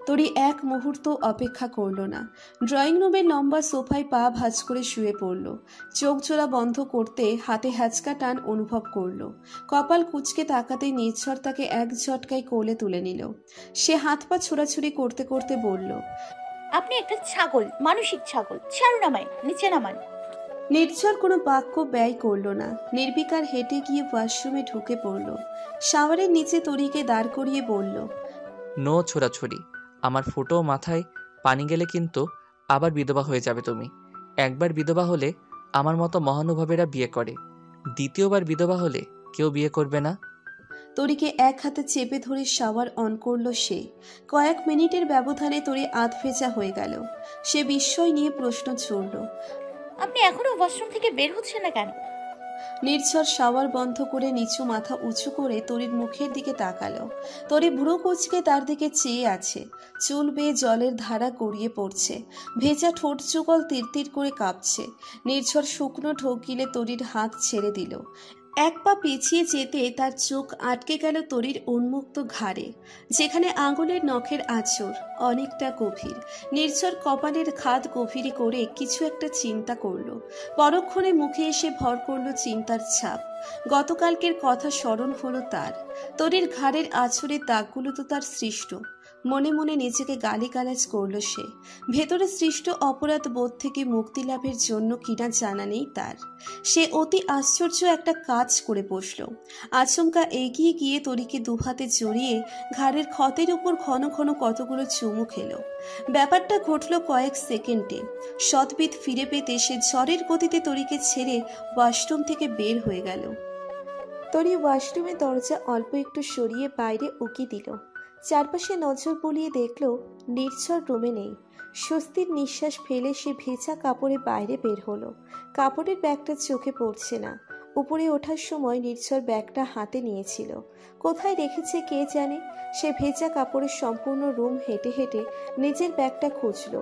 তরি এক মুহূর্ত অপেক্ষা করল না। ড্রয়িং রুমের লম্বা সোফায় পা ভাঁজ করে শুয়ে পড়ল। চোখ জোড়া বন্ধ করতে হাতে হ্যাচকা টান অনুভব করল। কপাল কুঁচকে তাকাতে নির্ঝর তাকে এক ঝটকায় কোলে তুলে নিল। সে হাত পা ছোড়াছুড়ি করতে করতে বলল, আপনি একটা ছাগল, মানসিক ছাগল, ছাড়ুন আমায়, নিচে নামান। নির্ঝর কোনো বাক্য ব্যয় করল না। নির্বিকার হেঁটে গিয়ে ওয়াশরুমে ঢুকে পড়ল। শাওয়ারের নিচে তরিকে দাঁড় করিয়ে বলল, নো ছোড়াছুড়ি। আমার ফুটো মাথায় পানি গেলে কিন্তু আবার বিধবা হয়ে যাবে তুমি। একবার বিধবা হলে আমার মতো মহানুভাবেরা বিয়ে করে, দ্বিতীয়বার বিধবা হলে কেউ বিয়ে করবে না। তরিকে এক হাতে চেপে ধরে শাওয়ার অন করলো সে। কয়েক মিনিটের ব্যবধানে তরি আধ ভেজা হয়ে গেল। সে বিস্ময় নিয়ে প্রশ্ন ছুড়ল, আপনি এখনো ওয়াশরুম থেকে বের হচ্ছেন না কেন? নির্ঝর শাওয়ার বন্ধ করে নিচু মাথা উঁচু করে তরির মুখের দিকে তাকালো। তরি ভ্রু কুঁচকে তার দিকে চেয়ে আছে। চুল বেয়ে জলের ধারা গড়িয়ে পড়ছে। ভেজা ঠোঁট যুগল তিরতির করে কাঁপছে। নির্ঝর শুকনো ঢোক গিলে তরির হাত ছেড়ে দিল। এক পা পিছিয়ে যেতে তার চোখ আটকে গেল তরির উন্মুক্ত ঘাড়ে, যেখানে আঙুলের নখের আঁচড় অনেকটা গভীর। নির্ঝর কপালের খাদ গভীরে করে কিছু একটা চিন্তা করলো। পরক্ষণে মুখে এসে ভর করলো চিন্তার ছাপ। গতকালকের কথা স্মরণ হলো তার। তরির ঘাড়ের আঁচড়ের দাগগুলো তো তার সৃষ্ট। মনে মনে নিজেকে গালিগালাজ করলো সে। ভেতরে সৃষ্ট অপরাধ বোধ থেকে মুক্তি লাভের জন্য কিনা জানা নেই তার। সে অতি আশ্চর্য একটা কাজ করে বসল। আচমকা এগিয়ে গিয়ে তরিকে দুহাতে জড়িয়ে ঘাড়ের ক্ষতের উপর ঘন ঘন কতগুলো চুমু খেলো। ব্যাপারটা ঘটল কয়েক সেকেন্ডে। সৎবিদ ফিরে পেতে সে ঝড়ের গতিতে তরিকে ছেড়ে ওয়াশরুম থেকে বের হয়ে গেল। তরি ওয়াশরুমে দরজা অল্প একটু সরিয়ে বাইরে উকি দিল। চারপাশে নজর বুলিয়ে দেখল নির্ঝর রুমে নেই। স্বস্তির নিঃশ্বাস ফেলে সে ভেজা কাপড়ে বাইরে বের হলো। কাপড়ের ব্যাগটা চোখে পড়ছে না। উপরে ওঠার সময় নির্ঝর ব্যাগটা হাতে নিয়েছিল। কোথায় রেখেছে কে জানে। সে ভেজা কাপড়ের সম্পূর্ণ রুম হেঁটে হেঁটে নিজের ব্যাগটা খুঁজল।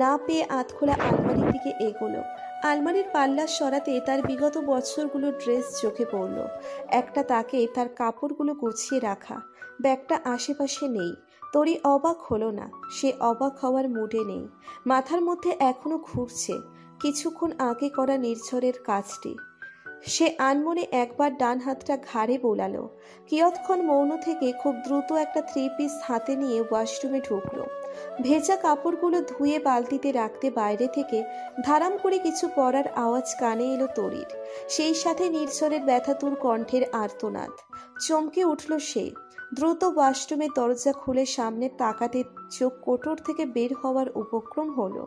না পেয়ে আধখোলা আলমারির দিকে এগোলো। আলমারির পাল্লা সরাতে তার বিগত বছরগুলো ড্রেস চোখে পড়ল। একটা তাকে তার কাপড়গুলো গুছিয়ে রাখা। ব্যাগটা আশেপাশে নেই। তরি অবাক হলো না। সে অবাক হওয়ার মুডে নেই। মাথার মধ্যে এখনো ঘুরছে কিছুক্ষণ আগে করা নির্ঝরের কাজটি। সে আনমনে একবার ডান হাতটা ঘাড়ে বোলালো। কিয়ৎক্ষণ মৌন থেকে খুব দ্রুত একটা 3 পিস হাতে নিয়ে ওয়াশরুমে ঢুকলো। ভেজা কাপড়গুলো ধুয়ে বালতিতে রাখতে বাইরে থেকে ধারাম করে কিছু পড়ার আওয়াজ কানে এলো তরির। সেই সাথে নির্ঝরের ব্যথাতুর কণ্ঠের আর্তনাদ। চমকে উঠল সে। দ্রুত ওয়াশরুমের দরজা খুলে সামনে তাকাতে চোখ কোটর থেকে বের হওয়ার উপক্রম হলো।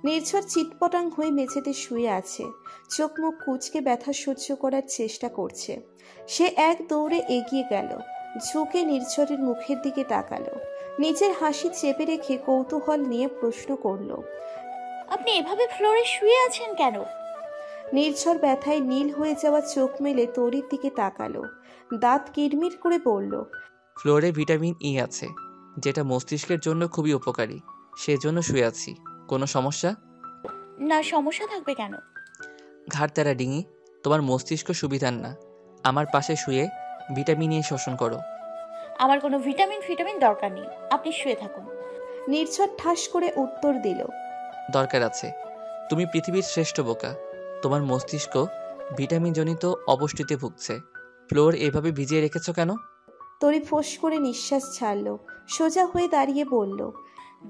নির্ঝর চিৎপটাং হয়ে মেঝেতে শুয়ে আছে। চোখ মুখ কুঁচকে ব্যথা সহ্য করার চেষ্টা করছে। সে এক দৌড়ে এগিয়ে গেল। ঝুঁকে নির্ঝরের মুখের দিকে তাকালো। নিজের হাসি চেপে রেখে কৌতূহল নিয়ে প্রশ্ন করল, আপনি এভাবে ফ্লোরে শুয়ে আছেন কেন? নির্ঝর ব্যথায় নীল হয়ে যাওয়া চোখ মেলে তরির দিকে তাকালো। দাঁত কিরমির করে বলল, ফ্লোরে ভিটামিন ই আছে, যেটা মস্তিষ্কের জন্য খুবই উপকারী, সেজন্য শুয়ে আছি। কোনো সমস্যা? না, সমস্যা থাকবে কেন? ঘাড় তেরা ডিঙি, তোমার মস্তিষ্ক সুবিধার না। আমার পাশে শুয়ে ভিটামিন ই শোষণ করো। আমার কোনো ভিটামিন দরকার নেই, আপনি শুয়ে থাকুন। নির্ঝর ঠাস করে উত্তর দিল, দরকার আছে। তুমি পৃথিবীর শ্রেষ্ঠ বোকা। তোমার মস্তিষ্ক ভিটামিনজনিত অপুষ্টিতে ভুগছে। ফ্লোর এভাবে ভিজিয়ে রেখেছো কেন? তরি ফোঁস করে নিঃশ্বাস ছাড়ল। সোজা হয়ে দাঁড়িয়ে বলল,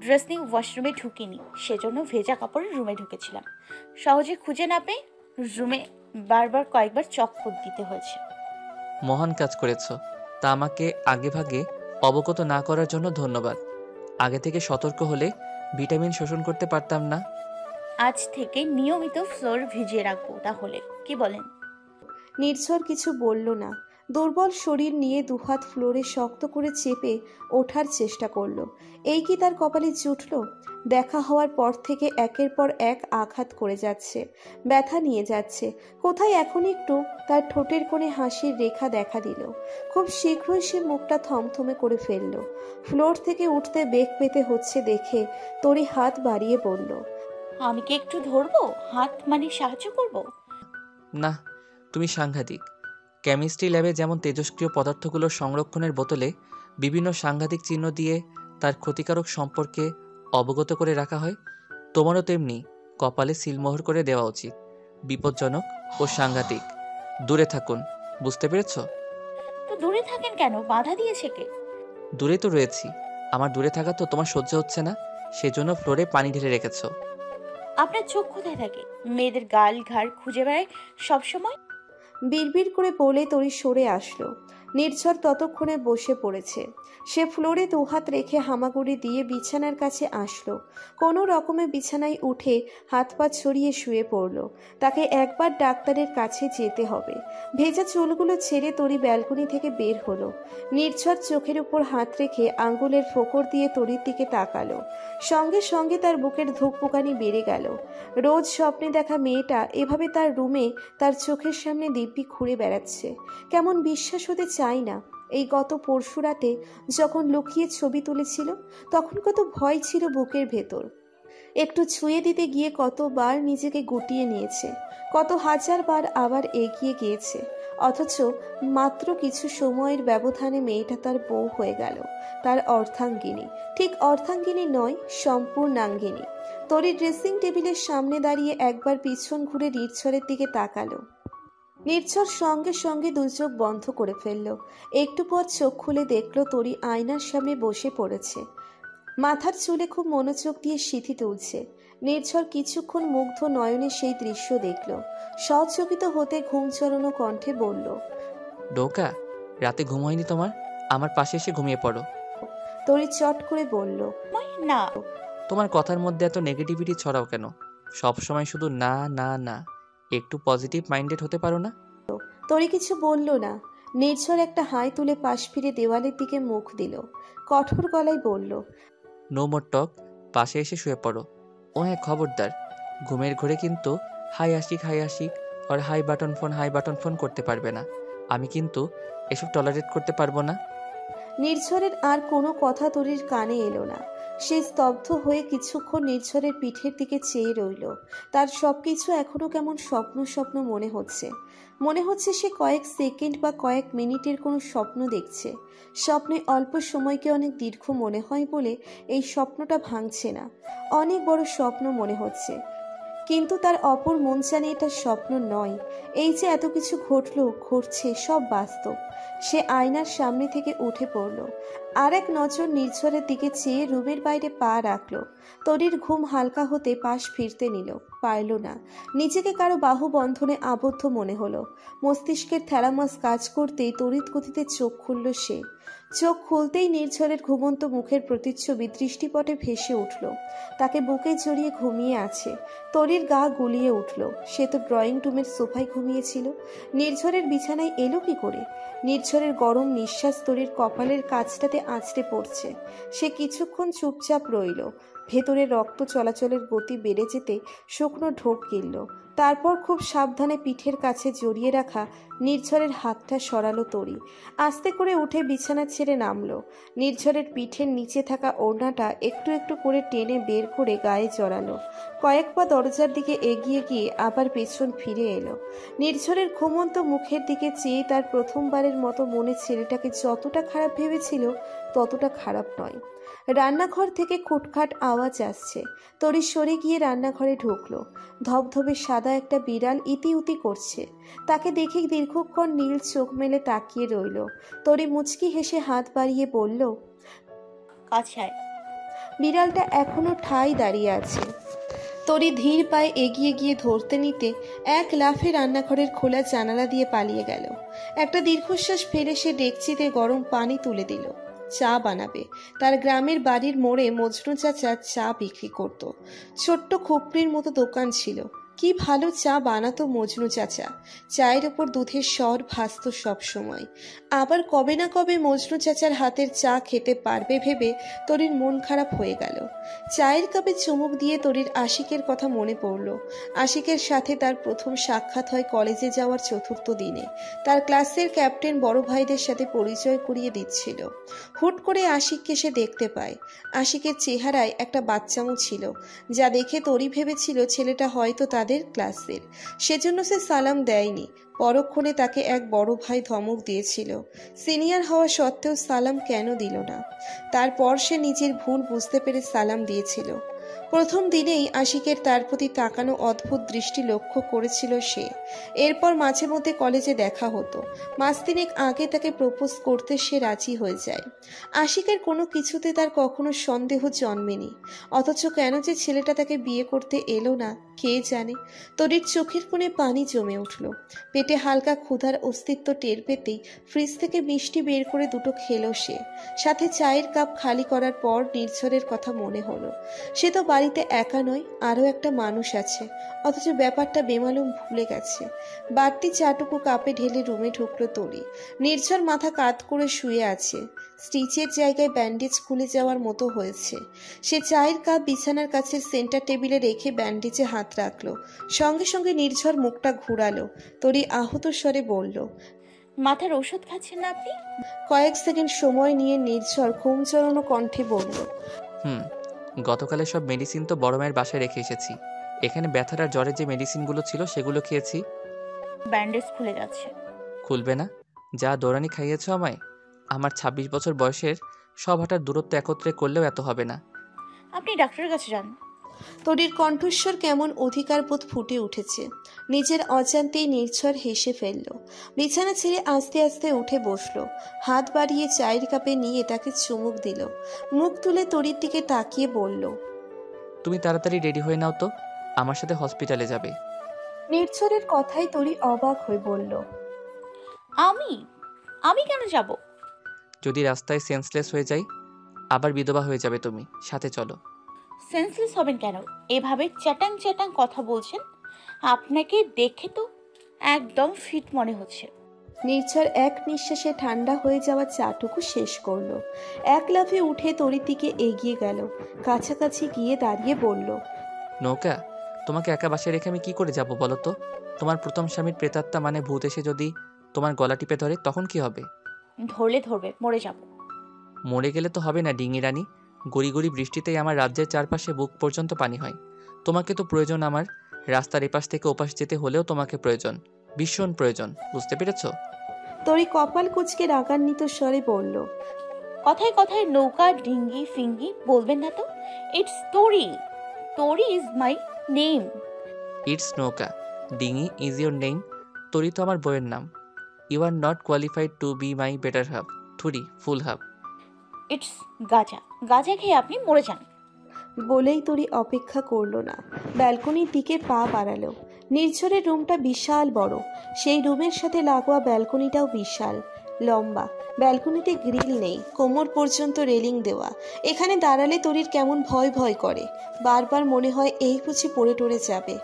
ড্রেস নিয়ে ওয়াশরুমে ঢুকিনি, সেজন্য ভেজা কাপড়ের রুমে ঢুকেছিলাম। সহজে খুঁজে না পেয়ে রুমে বারবার কয়েকবার চক্কর দিতে হয়েছে। মহান কাজ করেছো। তা আমাকে আগেভাগে অবগত না করার জন্য ধন্যবাদ। আগে থেকে সতর্ক হলে ভিটামিন শোষণ করতে পারতাম না। আজ থেকে নিয়মিত ফ্লোর ভিজিয়ে রাখবো তাহলে, কি বলেন? নির্ঝর কিছু বলল না। দুর্বল শরীর নিয়ে দুহাত ফ্লোরে শক্ত করে চেপে ওঠার চেষ্টা করলো। এই কি তার কপালে জুটল? দেখা হওয়ার পর থেকে একের পর এক আঘাত করে যাচ্ছে, ব্যথা নিয়ে যাচ্ছে। কোথায় এখন একটু তার ঠোঁটের কোণে হাসির রেখা দেখা দিল। খুব শীঘ্রই সে মুখটা থমথমে করে ফেলল। ফ্লোর থেকে উঠতে বেগ পেতে হচ্ছে দেখে তরি হাত বাড়িয়ে বলল, আমি কি একটু ধরবো? হাত মানে সাহায্য করব? না, তুমি সাংঘাতিক। কেমিস্ট্রি ল্যাবে যেমন তেজস্ক্রিয় পদার্থগুলোর সংরক্ষণের বোতলে বিভিন্ন সাংঘাতিক চিহ্ন দিয়ে তার ক্ষতিকারক সম্পর্কে অবগত করে রাখা হয়, তোমারও তেমনি কপালে সিলমোহর করে দেওয়া উচিত। বিপজ্জনক ও সাংঘাতিক। দূরে থাকুন, বুঝতে পেরেছ? তো দূরে থাকেন কেন? বাধা দিয়েছে কে? দূরে তো রয়েছি। আমার দূরে থাকা তো তোমার সহ্য হচ্ছে না, সেজন্য ফ্লোরে পানি ঢেলে রেখেছো। আপনার চোখ কোথায় থাকে? মেয়েদের গাল ঘাড় খুঁজে বেড়ায় সবসময়। বিড়বিড় করে বলে তরি সরে আসলো। নির্ঝর ততক্ষণে বসে পড়েছে। সে ফ্লোরে দুহাত রেখে হামাগুড়ি দিয়ে বিছানার কাছে আসলো। কোনো রকমে বিছানায় উঠে হাত পা ছড়িয়ে শুয়ে পড়ল। তাকে একবার ডাক্তারের কাছে যেতে হবে। ভেজা চুলগুলো ছেড়ে তরি ব্যালকনি থেকে বের হলো। নির্ঝর চোখের উপর হাত রেখে আঙ্গুলের ফোকর দিয়ে তরির দিকে তাকালো। সঙ্গে সঙ্গে তার বুকের ধুকপুকানি বেড়ে গেল। রোজ স্বপ্নে দেখা মেয়েটা এভাবে তার রুমে তার চোখের সামনে দিব্যি ঘুরে বেড়াচ্ছে। কেমন বিশ্বাস হতে চায় না। এই গত পরশু রাতে যখন লুকিয়ে ছবি তুলেছিল, তখন কত ভয় ছিল বুকের ভেতর। একটু ছুঁয়ে দিতে গিয়ে কতবার নিজেকে গুটিয়ে নিয়েছে, কত হাজার বার আবার এগিয়ে গিয়েছে। অথচ মাত্র কিছু সময়ের ব্যবধানে মেয়েটা তার বউ হয়ে গেল, তার অর্ধাঙ্গিনী। ঠিক অর্ধাঙ্গিনী নয়, সম্পূর্ণাঙ্গিনী। তরি ড্রেসিং টেবিলের সামনে দাঁড়িয়ে একবার পিছন ঘুরে নির্ঝরের দিকে তাকালো। নির্ঝর সঙ্গে সঙ্গে দুই চোখ বন্ধ করে ফেলল। একটু পর চোখ খুলে দেখলো তরি আয়নার সামনে বসে পড়েছে। মাথার চুলে খুব মনোযোগ দিয়ে সিঁথি তুলছে। নির্ঝর কিছুক্ষণ মুগ্ধ নয়নে সেই দৃশ্য দেখল। সচকিত হতে ঘুম চড়ানো কণ্ঠে বলল, ডোকা, রাতে ঘুম হয়নি তোমার? আমার পাশে এসে ঘুমিয়ে পড়ো। তরি চট করে বলল, না। তোমার কথার মধ্যে এত নেগেটিভিটি ছড়াও কেন? সব সময় শুধু না না না। একটু পজিটিভ মাইন্ডেড হতে পারো না? তরি কিছু বলল না। নির্ঝর একটা হাই তুলে পাশ ফিরে দেওয়ালের দিকে মুখ দিল। কঠোর গলায় বলল, নো মোর টক, পাশে এসে শুয়ে পড়ো। ও হ্যাঁ, খবরদার, ঘুমের ঘরে কিন্তু হাই আশিক আর হাই বাটন ফোন করতে পারবে না। আমি কিন্তু এসব টলারেট করতে পারবো না। নির্ঝরের আর কোনো কথা তরির কানে এলো না। সে স্তব্ধ হয়ে কিছুক্ষণ নির্ঝরের পিঠের দিকে চেয়ে রইল। তার সবকিছু এখনো কেমন স্বপ্ন স্বপ্ন মনে হচ্ছে। মনে হচ্ছে সে কয়েক সেকেন্ড বা কয়েক মিনিটের কোনো স্বপ্ন দেখছে। স্বপ্নে অল্প সময়কে অনেক দীর্ঘ মনে হয় বলে এই স্বপ্নটা ভাঙছে না। অনেক বড় স্বপ্ন মনে হচ্ছে, কিন্তু তার অপর মন জানে এটা স্বপ্ন নয়। এই যে এত কিছু ঘটছে সব বাস্তব। সে আয়নার সামনে থেকে উঠে পড়ল। আর এক নজর নির্ঝরের দিকে চেয়ে রুমের বাইরে পা রাখল। তরির ঘুম হালকা হতে পাশ ফিরতে নিল, পারল না। নিজেকে কারো বাহু বন্ধনে আবদ্ধ মনে হলো। মস্তিষ্কের থ্যালামাস কাজ করতেই তড়িৎ গতিতে চোখ খুলল সে। চোখ খুলতেই নির্ঝরের ঘুমন্ত মুখের প্রতিচ্ছবি দৃষ্টিপটে ভেসে উঠল। তাকে বুকে জড়িয়ে ঘুমিয়ে আছে। তরির গা গুলিয়ে উঠল। সে তো ড্রয়িং রুমের সোফায় ঘুমিয়েছিল, নির্ঝরের বিছানায় এলো কি করে? নির্ঝরের গরম নিঃশ্বাস তরির কপালের কাছটাতে আঁচড়ে পড়ছে। সে কিছুক্ষণ চুপচাপ রইল। ভেতরে রক্ত চলাচলের গতি বেড়ে যেতে শুকনো ঢোক গিলল। তারপর খুব সাবধানে পিঠের কাছে জড়িয়ে রাখা নির্ঝরের হাতটা সরালো তরি। আস্তে করে উঠে বিছানা ছেড়ে নামলো। নির্ঝরের পিঠের নিচে থাকা ওড়নাটা একটু একটু করে টেনে বের করে গায়ে জড়ালো। কয়েক পা দরজার দিকে এগিয়ে গিয়ে আবার পেছন ফিরে এলো। নির্ঝরের ঘুমন্ত মুখের দিকে চেয়ে তার প্রথমবারের মতো মনে ছেলেটাকে যতটা খারাপ ভেবেছিল ততটা খারাপ নয়। রান্নাঘর থেকে খুটখাট আওয়াজ আসছে। তরি সরে গিয়ে রান্নাঘরে ঢুকলো। ধবধবে সাদা একটা বিড়াল ইতিউতি করছে। তাকে দেখে দীর্ঘক্ষণ নীল চোখ মেলে তাকিয়ে রইল। তরি মুচকি হেসে হাত বাড়িয়ে বলল, কাছে আয়। বিড়ালটা এখনো ঠাই দাঁড়িয়ে আছে। তরি ধীর পায়ে এগিয়ে গিয়ে ধরতে নিতে এক লাফে রান্নাঘরের খোলা জানালা দিয়ে পালিয়ে গেল। একটা দীর্ঘশ্বাস ফেলে সে ডেকচিতে গরম পানি তুলে দিল। চা বানাবে। তার গ্রামের বাড়ির মোড়ে মজনু চাচা চা বিক্রি করত। ছোট্ট খুপড়ির মতো দোকান ছিল। কি ভালো চা বানাতো মজনু চাচা। চায়ের ওপর দুধের স্বর ভাসত সব সময়। আবার কবে না কবে মজনু চাচার হাতের চা খেতে পারবে ভেবে তরির মন খারাপ হয়ে গেল। চায়ের কাপে চুমুক দিয়ে তরির আশিকের কথা মনে পড়ল। আশিকের সাথে তার প্রথম সাক্ষাৎ হয় কলেজে যাওয়ার চতুর্থ দিনে। তার ক্লাসের ক্যাপ্টেন বড় ভাইদের সাথে পরিচয় করিয়ে দিচ্ছিল। হুট করে আশিককে সে দেখতে পায়। আশিকের চেহারায় একটা বাচ্চামো ছিল, যা দেখে তরি ভেবেছিল ছেলেটা হয়তো তাদের ক্লাসের। সেজন্য সে সালাম দেয়নি। পরক্ষণে তাকে এক বড় ভাই ধমক দিয়েছিল। সিনিয়র হওয়া সত্ত্বেও সালাম কেন দিল না? তারপর সে নিজের ভুল বুঝতে পেরে সালাম দিয়েছিল। প্রথম দিনেই আশিকের তার প্রতি তাকানো অদ্ভুত দৃষ্টি লক্ষ্য করেছিল সে। এরপর মাঝে মধ্যে কলেজে দেখা হতো। মাস তিনেক আগে তাকে প্রপোজ করতে সে রাজি হয়ে যায়। আশিকের কোনো কিছুতে তার কখনো সন্দেহ জন্মেনি। অথচ কেন যে ছেলেটা তাকে বিয়ে করতে এলো না কে জানে। তরির চোখের কোণে পানি জমে উঠল। পেটে হালকা ক্ষুধার অস্তিত্ব টের পেতেই ফ্রিজ থেকে মিষ্টি বের করে দুটো খেলো সে। সাথে চায়ের কাপ খালি করার পর নির্ঝরের কথা মনে হলো। সে তো বাড়িতে একা নয়, আরও একটা মানুষ আছে, অথচ ব্যাপারটা বেমালুম ভুলে গেছে। বাড়তি চাটুকু কাপে ঢেলে রুমে ঢুকলো তরি। নির্ঝর মাথা কাত করে শুয়ে আছে। স্টিচের জায়গায় ব্যান্ডেজ খুলে যাওয়ার মতো হয়েছে। সে চায়ের কাপ বিছানার কাছে সেন্টার টেবিলে রেখে ব্যান্ডেজে হাত রাখলো। সঙ্গে সঙ্গে নির্ঝর মুখটা ঘুরালো। তরি আহত স্বরে বলল, মাথার ওষুধ খাচ্ছেন না আপনি? কয়েক সেকেন্ড সময় নিয়ে নির্ঝর ঘুম চড়ানো কণ্ঠে বলল, গতকালের সব মেডিসিন তো বড় মায়ের বাসায় রেখে এসেছি। এখানে ব্যথার আর জ্বরের যে মেডিসিনগুলো ছিল সেগুলো খেয়েছি। ব্যান্ডেজ খুলে যাচ্ছে। খুলবে না? যা দৌড়ানি খাইয়েছ আমায়। আমার ২৬ বছর বয়সের সব হাঁটার দূরত্ব একত্রে করলেও এত হবে না। আপনি ডাক্তারের কাছে যান। তরির কণ্ঠস্বর কেমন অধিকারবোধ ফুটে উঠেছে। নিজের অজান্তেই নির্ঝর হেসে ফেলল। বিছানা ছেড়ে আস্তে আস্তে উঠে বসল। হাত বাড়িয়ে চায়ের কাপে নিয়ে তাকে চুমুক দিল। মুখ তুলে তরির দিকে তাকিয়ে বলল, তুমি তাড়াতাড়ি রেডি হয়ে নাও তো, আমার সাথে হসপিটালে যাবে। নির্ঝরের কথাই তরি অবাক হয়ে বলল, আমি আমি কেন যাব? যদি রাস্তায় সেন্সলেস হয়ে যাই, আবার বিধবা হয়ে যাবে তুমি। সাথে চলো। সেন্সলেস হবেন কেন? এভাবে চ্যাটাং চ্যাটাং কথা বলছেন, আপনাকে দেখে তো একদম ফিট মনে হচ্ছে। নির্ঝর এক নিঃশ্বাসে ঠান্ডা হয়ে যাওয়া চাটুকু শেষ করলো। এক লাফে উঠে তরির দিকে এগিয়ে গেল। কাছাকাছি গিয়ে দাঁড়িয়ে বলল, নৌকা, তোমাকে একা বাসায় রেখে আমি কি করে যাব বলো তো? তোমার প্রথম স্বামীর প্রেতাত্মা মানে ভূত এসে যদি তোমার গলা টিপে ধরে তখন কি হবে? ধরলে ধরবে, মরে যাব। মরে গেলে তো হবে না ডিঙি রানী। গড়ি গড়ি বৃষ্টিতেই আমার রাজ্যের চারপাশে বুক পর্যন্ত পানি হয়। তোমাকে তো প্রয়োজন আমার। রাস্তার এপাশ থেকে ওপাশ যেতে হলেও তোমাকে প্রয়োজন, ভীষণ প্রয়োজন। বুঝতে পেরেছ? তরি কপাল কুঁচকে রাগান্বিত স্বরে বলল, কথায় কথায় নৌকা ডিঙ্গি ফিঙ্গি বলবেন না তো। ইটস তোরি। তোরি ইজ মাই নেম। ইটস নৌকা, ডিঙি ইজ ইউর নেম। তরি তো আমার বইয়ের নাম। You are not qualified to be my better half. থুরি ফুল হাফ। ইটস গাজা। গাজা খেয়ে আপনি মরে যান। বলেই তরি অপেক্ষা করল না, ব্যালকনির দিকে পা বাড়ালো। নির্ঝরের রুমটা বিশাল বড়। সেই রুমের সাথে লাগোয়া ব্যালকনিটাও বিশাল লম্বা। ব্যালকনিতে গ্রিল নেই, কোমর পর্যন্ত রেলিং দেওয়া। এখানে দাঁড়ালে তরির কেমন ভয় ভয় করে। বারবার মনে হয় এই বুঝি পড়ে টরে যাবে।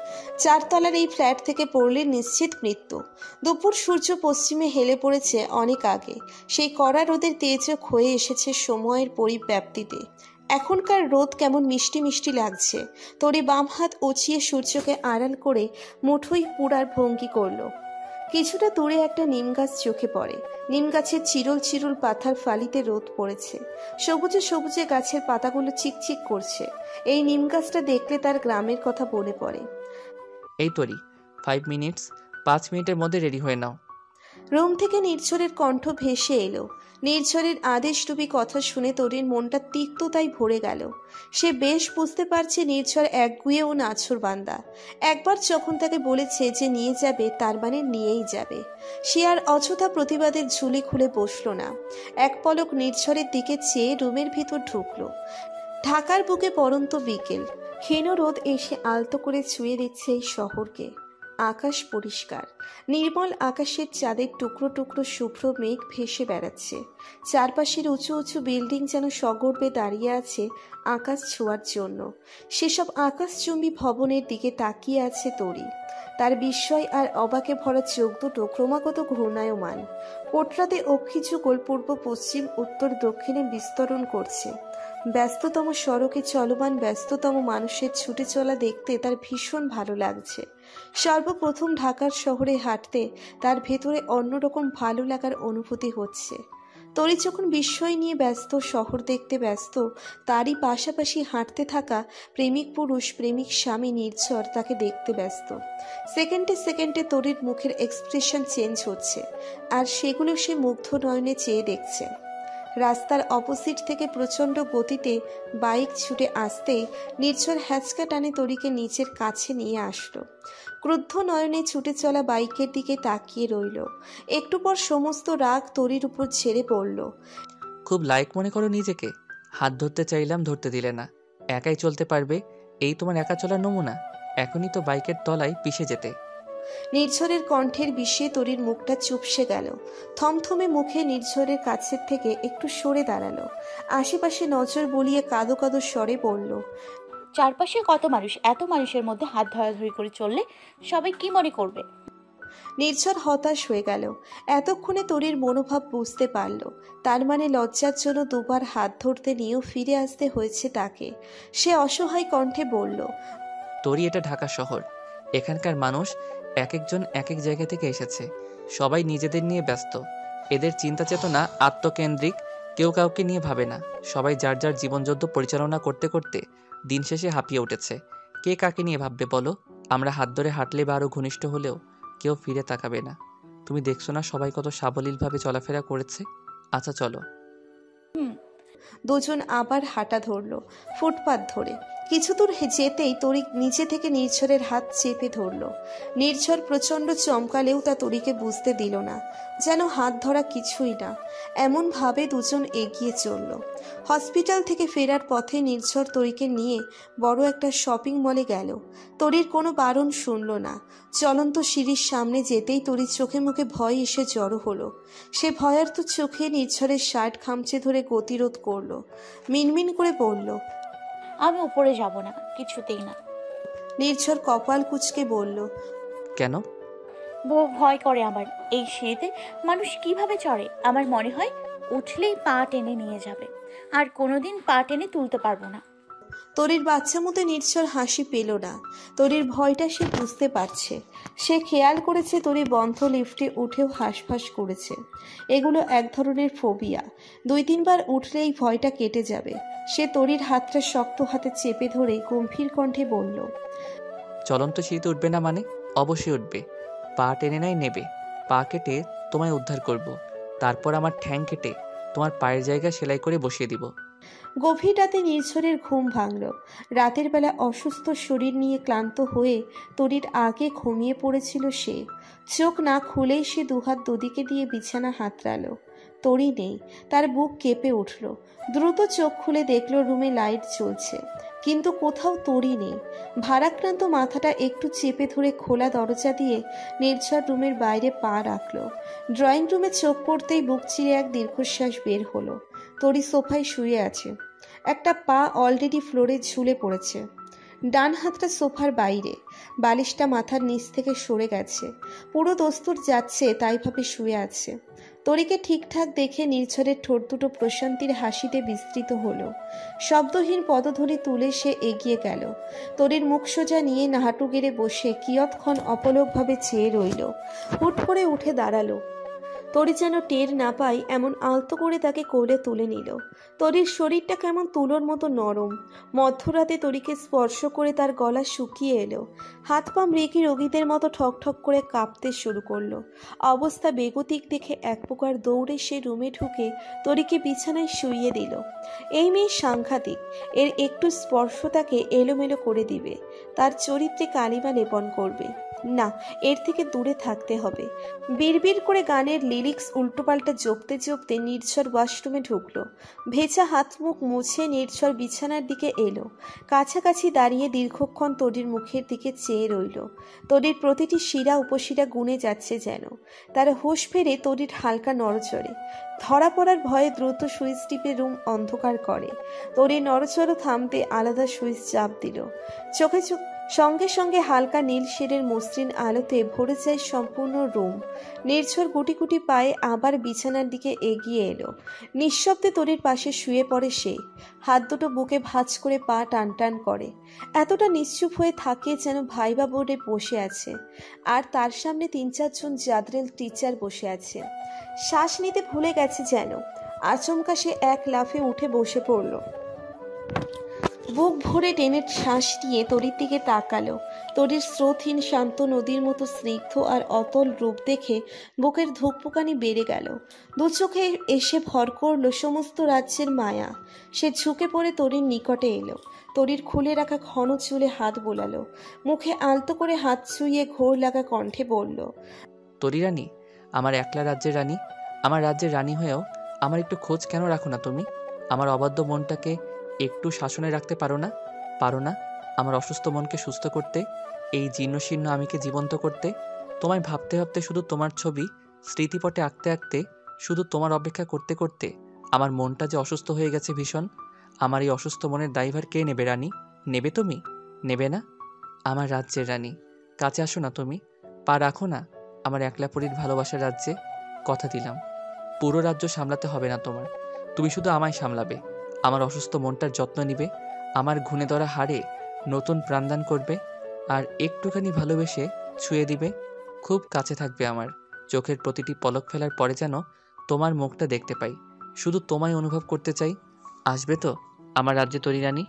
4 তলার এই ফ্ল্যাট থেকে পড়লে নিশ্চিত মৃত্যু। দুপুর সূর্য পশ্চিমে হেলে পড়েছে অনেক আগে। সেই কড়া রোদের তেজও ক্ষয়ে এসেছে সময়ের পরিব্যাপ্তিতে। এখনকার রোদ কেমন মিষ্টি মিষ্টি লাগছে। তরি বাম হাত উঁচিয়ে সূর্যকে আড়াল করে মুঠোই পুরার ভঙ্গি করল। কিছুটা দূরে একটা নিম গাছ চোখে পড়ে। নিম গাছের চিরল চিরল পাতার ফালিতে রোদ পড়েছে। সবুজে সবুজে গাছের পাতাগুলো চিকচিক করছে। এই নিম গাছটা দেখলে তার গ্রামের কথা মনে পড়ে। এই তরি, 5 মিনিটস, 5 মিনিটের মধ্যে রেডি হয়ে নাও। রুম থেকে নির্ঝরের কণ্ঠ ভেসে এলো। নির্ঝরের আদেশরূপী কথা শুনে তরির মনটা তিক্ততায় ভরে গেল। সে বেশ বুঝতে পারছে নির্ঝর একগুঁয়ে ও নাছোড়বান্দা। একবার যখন তাকে বলেছে যে নিয়ে যাবে, তার মানে নিয়েই যাবে। সে আর অযথা প্রতিবাদের ঝুলি খুলে বসল না। এক পলক নির্ঝরের দিকে চেয়ে রুমের ভিতর ঢুকলো। ঢাকার বুকে পড়ন্ত বিকেল। ক্ষীণ রোদ এসে আলতো করে ছুঁয়ে দিচ্ছে এই শহরকে। আকাশ পরিষ্কার। নির্মল আকাশের চাঁদের টুকরো টুকরো শুভ্র মেঘ ভেসে বেড়াচ্ছে। চারপাশের উঁচু উঁচু বিল্ডিং যেন সগর্বে দাঁড়িয়ে আছে আকাশ ছোঁয়ার জন্য। সেসব আকাশচুম্বী ভবনের দিকে তাকিয়ে আছে তরি। তার বিস্ময় আর অবাকে ভরা চোখ দুটো ক্রমাগত ঘূর্ণায়মান। কোটরাতে অক্ষি যুগল পূর্ব পশ্চিম উত্তর দক্ষিণে বিস্তরণ করছে। ব্যস্ততম সড়কে চলমান ব্যস্ততম মানুষের ছুটে চলা দেখতে তার ভীষণ ভালো লাগছে। সর্বপ্রথম ঢাকার শহরে হাঁটতে তার ভেতরে অন্যরকম ভালো লাগার অনুভূতি হচ্ছে। তরি যখন বিস্ময় নিয়ে ব্যস্ত, শহর দেখতে ব্যস্ত, তারই পাশাপাশি হাঁটতে থাকা প্রেমিক পুরুষ, প্রেমিক স্বামী নির্ঝর তাকে দেখতে ব্যস্ত। সেকেন্ডে সেকেন্ডে তরির মুখের এক্সপ্রেশন চেঞ্জ হচ্ছে, আর সেগুলো সে মুগ্ধ নয়নে চেয়ে দেখছে। রাস্তার অপোজিট থেকে প্রচণ্ড গতিতে বাইক ছুটে আসতেই নির্ঝর হ্যাচকা টানে তরিকে নিচের কাছে নিয়ে আসলো। ক্রুদ্ধ নয়নে ছুটে চলা বাইকের দিকে তাকিয়ে রইল। একটু পর সমস্ত রাগ তরির উপর ঝেড়ে পড়ল। খুব লাইক মনে করো নিজেকে? হাত ধরতে চাইলাম, ধরতে দিলে না। একাই চলতে পারবে, এই তোমার একা চলার নমুনা? এখনই তো বাইকের তলায় পিষে যেতে। নির্ঝরের কণ্ঠের বিষে তরির মুখটা চুপসে গেল। থমথমে মুখে নির্ঝরের কাছের থেকে একটু সরে দাঁড়ালো। আশেপাশে নজর বুলিয়ে কাঁদো কাঁদো স্বরে বলল, চারপাশে কত মানুষ, এত মানুষের মধ্যে হাত ধরাধরি করে চললে সবাই কি মনে করবে? নির্ঝর হতাশ হয়ে গেল। এতক্ষণে তরির মনোভাব বুঝতে পারল। তার মানে লজ্জার জন্য দুবার হাত ধরতে নিয়েও ফিরে আসতে হয়েছে তাকে। সে অসহায় কণ্ঠে বলল, তোরই এটা ঢাকা শহর, এখানকার মানুষ এক একজন এক এক জায়গা থেকে এসেছে। সবাই নিজেদের নিয়ে ব্যস্ত, এদের চিন্তা চেতনা আত্মকেন্দ্রিক, কেউ কাউকে নিয়ে ভাবে না। সবাই যার যার জীবনযুদ্ধ পরিচালনা করতে করতে দিন শেষে হাঁপিয়ে উঠেছে। কে কাকে নিয়ে ভাববে বলো? আমরা হাত ধরে হাঁটলে বা আরও ঘনিষ্ঠ হলেও কেউ ফিরে তাকাবে না। তুমি দেখছো না সবাই কত সাবলীলভাবে চলাফেরা করেছে? আচ্ছা চলো। দুজন আবার হাঁটা ধরল, ফুটপাত ধরে। কিছু দূর যেতেই তরি নিচে থেকে নির্ঝরের হাত চেপে ধরল। নির্ঝর প্রচণ্ড চমকালেও তা তরিকে বুঝতে দিল না, যেন হাত ধরা কিছুই না। এমনভাবে দুজন এগিয়ে চলল। হসপিটাল থেকে ফেরার পথে নির্ঝর তরিকে নিয়ে বড় একটা শপিং মলে গেল। তরির কোনো বারণ শুনল না। চলন্ত সিঁড়ির সামনে যেতেই তরির চোখে মুখে ভয় এসে জড়ো হলো। সে ভয়ার্ত চোখে নির্ঝরের শার্ট খামচে ধরে গতিরোধ করল। মিনমিন করে বলল, আমি উপরে যাব না, কিছুতেই না। নির্ঝর কপাল কুঁচকে বলল, কেন? ভয় করে আমার। এই সিঁড়িতে মানুষ কিভাবে চড়ে? আমার মনে হয় উঠলেই পা টেনে নিয়ে যাবে, আর কোনোদিন পা টেনে তুলতে পারবো না। তরির বাচ্চা মতো নির্ঝর হাসি পেল না। তরির ভয়টা সে বুঝতে পারছে। সে খেয়াল করেছে তরি বন্ধ লিফটে উঠেও হাঁসফাঁস করেছে। এগুলো এক ধরনের ফোবিয়া। 2-3 বার উঠলেই ভয়টা কেটে যাবে। সে তরির হাতটা শক্ত হাতে চেপে ধরে গম্ভীর কণ্ঠে বলল, চলন্ত সিঁড়িতে উঠবে না মানে? অবশ্যই উঠবে। পা টেনে নাই নেবে, পা কেটে তোমায় উদ্ধার করব। তারপর আমার ঠ্যাং কেটে তোমার পায়ের জায়গা সেলাই করে বসিয়ে দিব। গভীর রাতে নির্ঝরের ঘুম ভাঙল। রাতের বেলা অসুস্থ শরীর নিয়ে ক্লান্ত হয়ে তরির আগে ঘুমিয়ে পড়েছিল সে। চোখ না খুলেই সে দুহাত দুদিকে দিয়ে বিছানা হাতড়ালো। তরি নেই। তার বুক কেঁপে উঠল। দ্রুত চোখ খুলে দেখল রুমে লাইট জ্বলছে, কিন্তু কোথাও তরি নেই। ভারাক্রান্ত মাথাটা একটু চেপে ধরে খোলা দরজা দিয়ে নির্ঝর রুমের বাইরে পা রাখল। ড্রয়িং রুমে চোখ পড়তেই বুক চিরে এক দীর্ঘশ্বাস বের হলো। তরি সোফায় শুয়ে আছে। একটা পা অলরেডি ফ্লোরে ঝুলে পড়েছে। ডান হাতটা সোফার বাইরে, বালিশটা মাথার নিচ থেকে সরে গেছে। পুরো দস্তুর যাচ্ছে তাই ভাবে শুয়ে আছে। তরিকে ঠিকঠাক দেখে নির্ঝরের ঠোঁট দুটো প্রশান্তির হাসিতে বিস্তৃত হলো। শব্দহীন পদধ্বনি তুলে সে এগিয়ে গেল। তরির মুখ সোজা নিয়ে হাঁটু গেড়ে বসে কিয়ৎক্ষণ অপলকভাবে চেয়ে রইল। হুট করে উঠে দাঁড়ালো। তরি যেন টের না পায় এমন আলতো করে তাকে কোলে তুলে নিল। তরির শরীরটা কেমন তুলোর মতো নরম। মধ্যরাতে তরিকে স্পর্শ করে তার গলা শুকিয়ে এলো। হাত পা মৃগী রোগীদের মতো ঠকঠক করে কাঁপতে শুরু করলো। অবস্থা বেগতিক দেখে এক প্রকার দৌড়ে সে রুমে ঢুকে তরিকে বিছানায় শুইয়ে দিল। এই মেয়ে সাংঘাতিক। এর একটু স্পর্শ তাকে এলোমেলো করে দিবে, তার চরিত্রে কালিমা লেপন করবে। না, এর থেকে দূরে থাকতে হবে। বিড়বিড় করে গানের লিরিক্স উল্টোপাল্টা জপতে জপতে নির্ঝর ওয়াশরুমে ঢুকলো। ভেজা হাত মুখ মুছে নির্ঝর বিছানার দিকে এলো। কাছাকাছি দাঁড়িয়ে দীর্ঘক্ষণ তরির মুখের দিকে চেয়ে রইল। তরির প্রতিটি শিরা উপশিরা গুনে যাচ্ছে যেন। তার হুঁশ ফেরে তরির হালকা নড়চড়ে। ধরা পড়ার ভয়ে দ্রুত সুইচ টিপে রুম অন্ধকার করে। তরির নড়চড় থামতে আলাদা সুইচ চাপ দিল। চোখে চোখ সঙ্গে সঙ্গে হালকা নীল শেডের মসৃণ আলোতে ভরে যায় সম্পূর্ণ রুম। নির্ঝর গুটি গুটি পায়ে আবার বিছানার দিকে এগিয়ে এলো। নিঃশব্দে তরির পাশে শুয়ে পড়ে সে। হাত দুটো বুকে ভাঁজ করে পা টান টান করে। এতটা নিশ্চুপ হয়ে থাকে যেন ভাইবা বোর্ডে বসে আছে, আর তার সামনে 3-4 জন জাদরেল টিচার বসে আছে। শ্বাস নিতে ভুলে গেছে যেন। আচমকা সে এক লাফে উঠে বসে পড়ল। বুক ভরে টেনে শ্বাস নিয়ে তরির দিকে তাকালো। তরির স্রোতহীন শান্ত নদীর মতো স্নিগ্ধ আর অতল রূপ দেখে বুকের ধুকপুকানি বেড়ে গেল। দু চোখে এসে ভর করলো সমস্ত রাজ্যের মায়া। সে ঝুঁকে পড়ে তরির নিকটে এলো। তরির খুলে রাখা ঘন চুলে হাত বোলালো, মুখে আলতো করে হাত ছুঁয়ে ঘোর লাগা কণ্ঠে বলল, তরি রানী, আমার একলা রাজ্যের রানী, আমার রাজ্যের রানী হয়েও আমার একটু খোঁজ কেন রাখো না তুমি? আমার অবাধ্য মনটাকে একটু শাসনে রাখতে পারো না? পারো না আমার অসুস্থ মনকে সুস্থ করতে, এই জীর্ণশীর্ণ আমিকে জীবন্ত করতে? তোমায় ভাবতে ভাবতে, শুধু তোমার ছবি স্মৃতিপটে আঁকতে আঁকতে, শুধু তোমার অপেক্ষা করতে করতে আমার মনটা যে অসুস্থ হয়ে গেছে ভীষণ। আমার এই অসুস্থ মনের দায়ভার কে নেবে রানী? নেবে তুমি? নেবে না? আমার রাজ্যের রানী, কাছে আসো না তুমি, পা রাখো না আমার একলা পরীর ভালোবাসার রাজ্যে। কথা দিলাম, পুরো রাজ্য সামলাতে হবে না তোমার, তুমি শুধু আমায় সামলাবে, আমার অসুস্থ মনটার যত্ন নিবে, আমার ঘুণে ধরা হাড়ে নতুন প্রাণদান করবে, আর একটুখানি ভালোবেসে ছুঁয়ে দিবে। খুব কাছে থাকবে আমার, চোখের প্রতিটি পলক ফেলার পরে যেন তোমার মুখটা দেখতে পাই, শুধু তোমায় অনুভব করতে চাই। আসবে তো আমার রাজ্যে তরি রানী?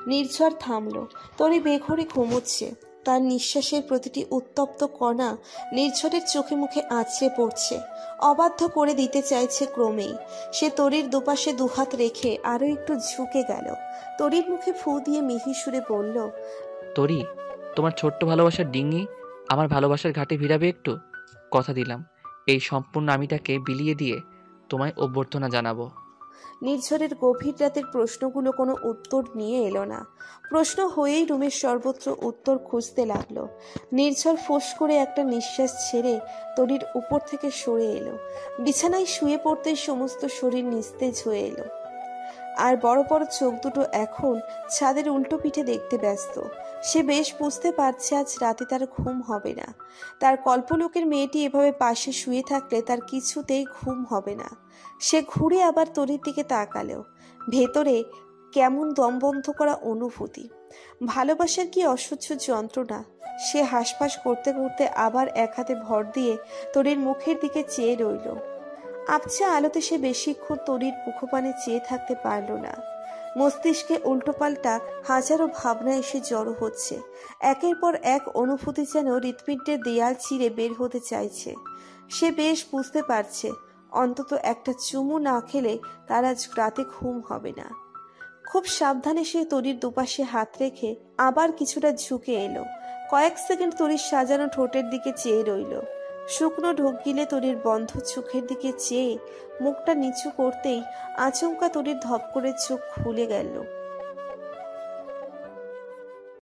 নির্ঝর থামল। তরি বেঘরে ঘুমোচ্ছে। তার নিঃশ্বাসের প্রতিটি উত্তপ্ত কণা নির্ঝরের চোখে মুখে আছড়ে পড়ছে, অবাধ্য করে দিতে চাইছে ক্রমেই। সে তরির দুপাশে দুহাত রেখে আরো একটু ঝুঁকে গেল। তরির মুখে ফু দিয়ে মিহি সুরে বলল, তরি, তোমার ছোট্ট ভালোবাসার ডিঙি আমার ভালোবাসার ঘাটে ভিড়াবে একটু। কথা দিলাম, এই সম্পূর্ণ আমিটাকে বিলিয়ে দিয়ে তোমায় অভ্যর্থনা জানাবো। নির্ঝরের গভীর রাতের প্রশ্নগুলো কোনো উত্তর নিয়ে এলো না। প্রশ্ন হয়েই রুমের সর্বত্র উত্তর খুঁজতে লাগলো। নির্ঝর ফোঁস করে একটা নিঃশ্বাস ছেড়ে তরির উপর থেকে সরে এলো। বিছানায় শুয়ে পড়তেই সমস্ত শরীর নিস্তেজ হয়ে এলো। আর বড় বড় চোখ দুটো এখন ছাদের উল্টো পিঠে দেখতে ব্যস্ত। সে বেশ বুঝতে পারছে আজ রাতে তার ঘুম হবে না। তার কল্পলোকের মেয়েটি এভাবে পাশে শুয়ে থাকলে তার কিছুতেই ঘুম হবে না। সে ঘুরে আবার তরির দিকে তাকালো। ভেতরে কেমন দমবন্ধ করা অনুভূতি, ভালোবাসার কি অসহ্য যন্ত্রণা। সে হাঁসফাঁস করতে করতে আবার এক হাতে ভর দিয়ে তরির মুখের দিকে চেয়ে রইল। আবছা আলোতে সে বেশিক্ষণ তরির মুখপানে চেয়ে থাকতে পারল না। মস্তিষ্কে উল্টোপাল্টা হাজারো ভাবনা এসে জড়ো হচ্ছে। একের পর এক অনুভূতি যেন হৃৎপিণ্ডের দেয়াল ছিঁড়ে বের হতে চাইছে। সে বেশ বুঝতে পারছে অন্তত একটা চুমু না খেলে তার আজ রাতে ঘুম হবে না। খুব সাবধানে সে তরির দুপাশে হাত রেখে আবার কিছুটা ঝুঁকে এলো। কয়েক সেকেন্ড তরির সাজানো ঠোঁটের দিকে চেয়ে রইল। শুকনো ঢোক গিলে তরির বন্ধ চোখের দিকে চেয়ে মুখটা নিচু করতেই আচমকা তরির ধপ করে চোখ খুলে গেল।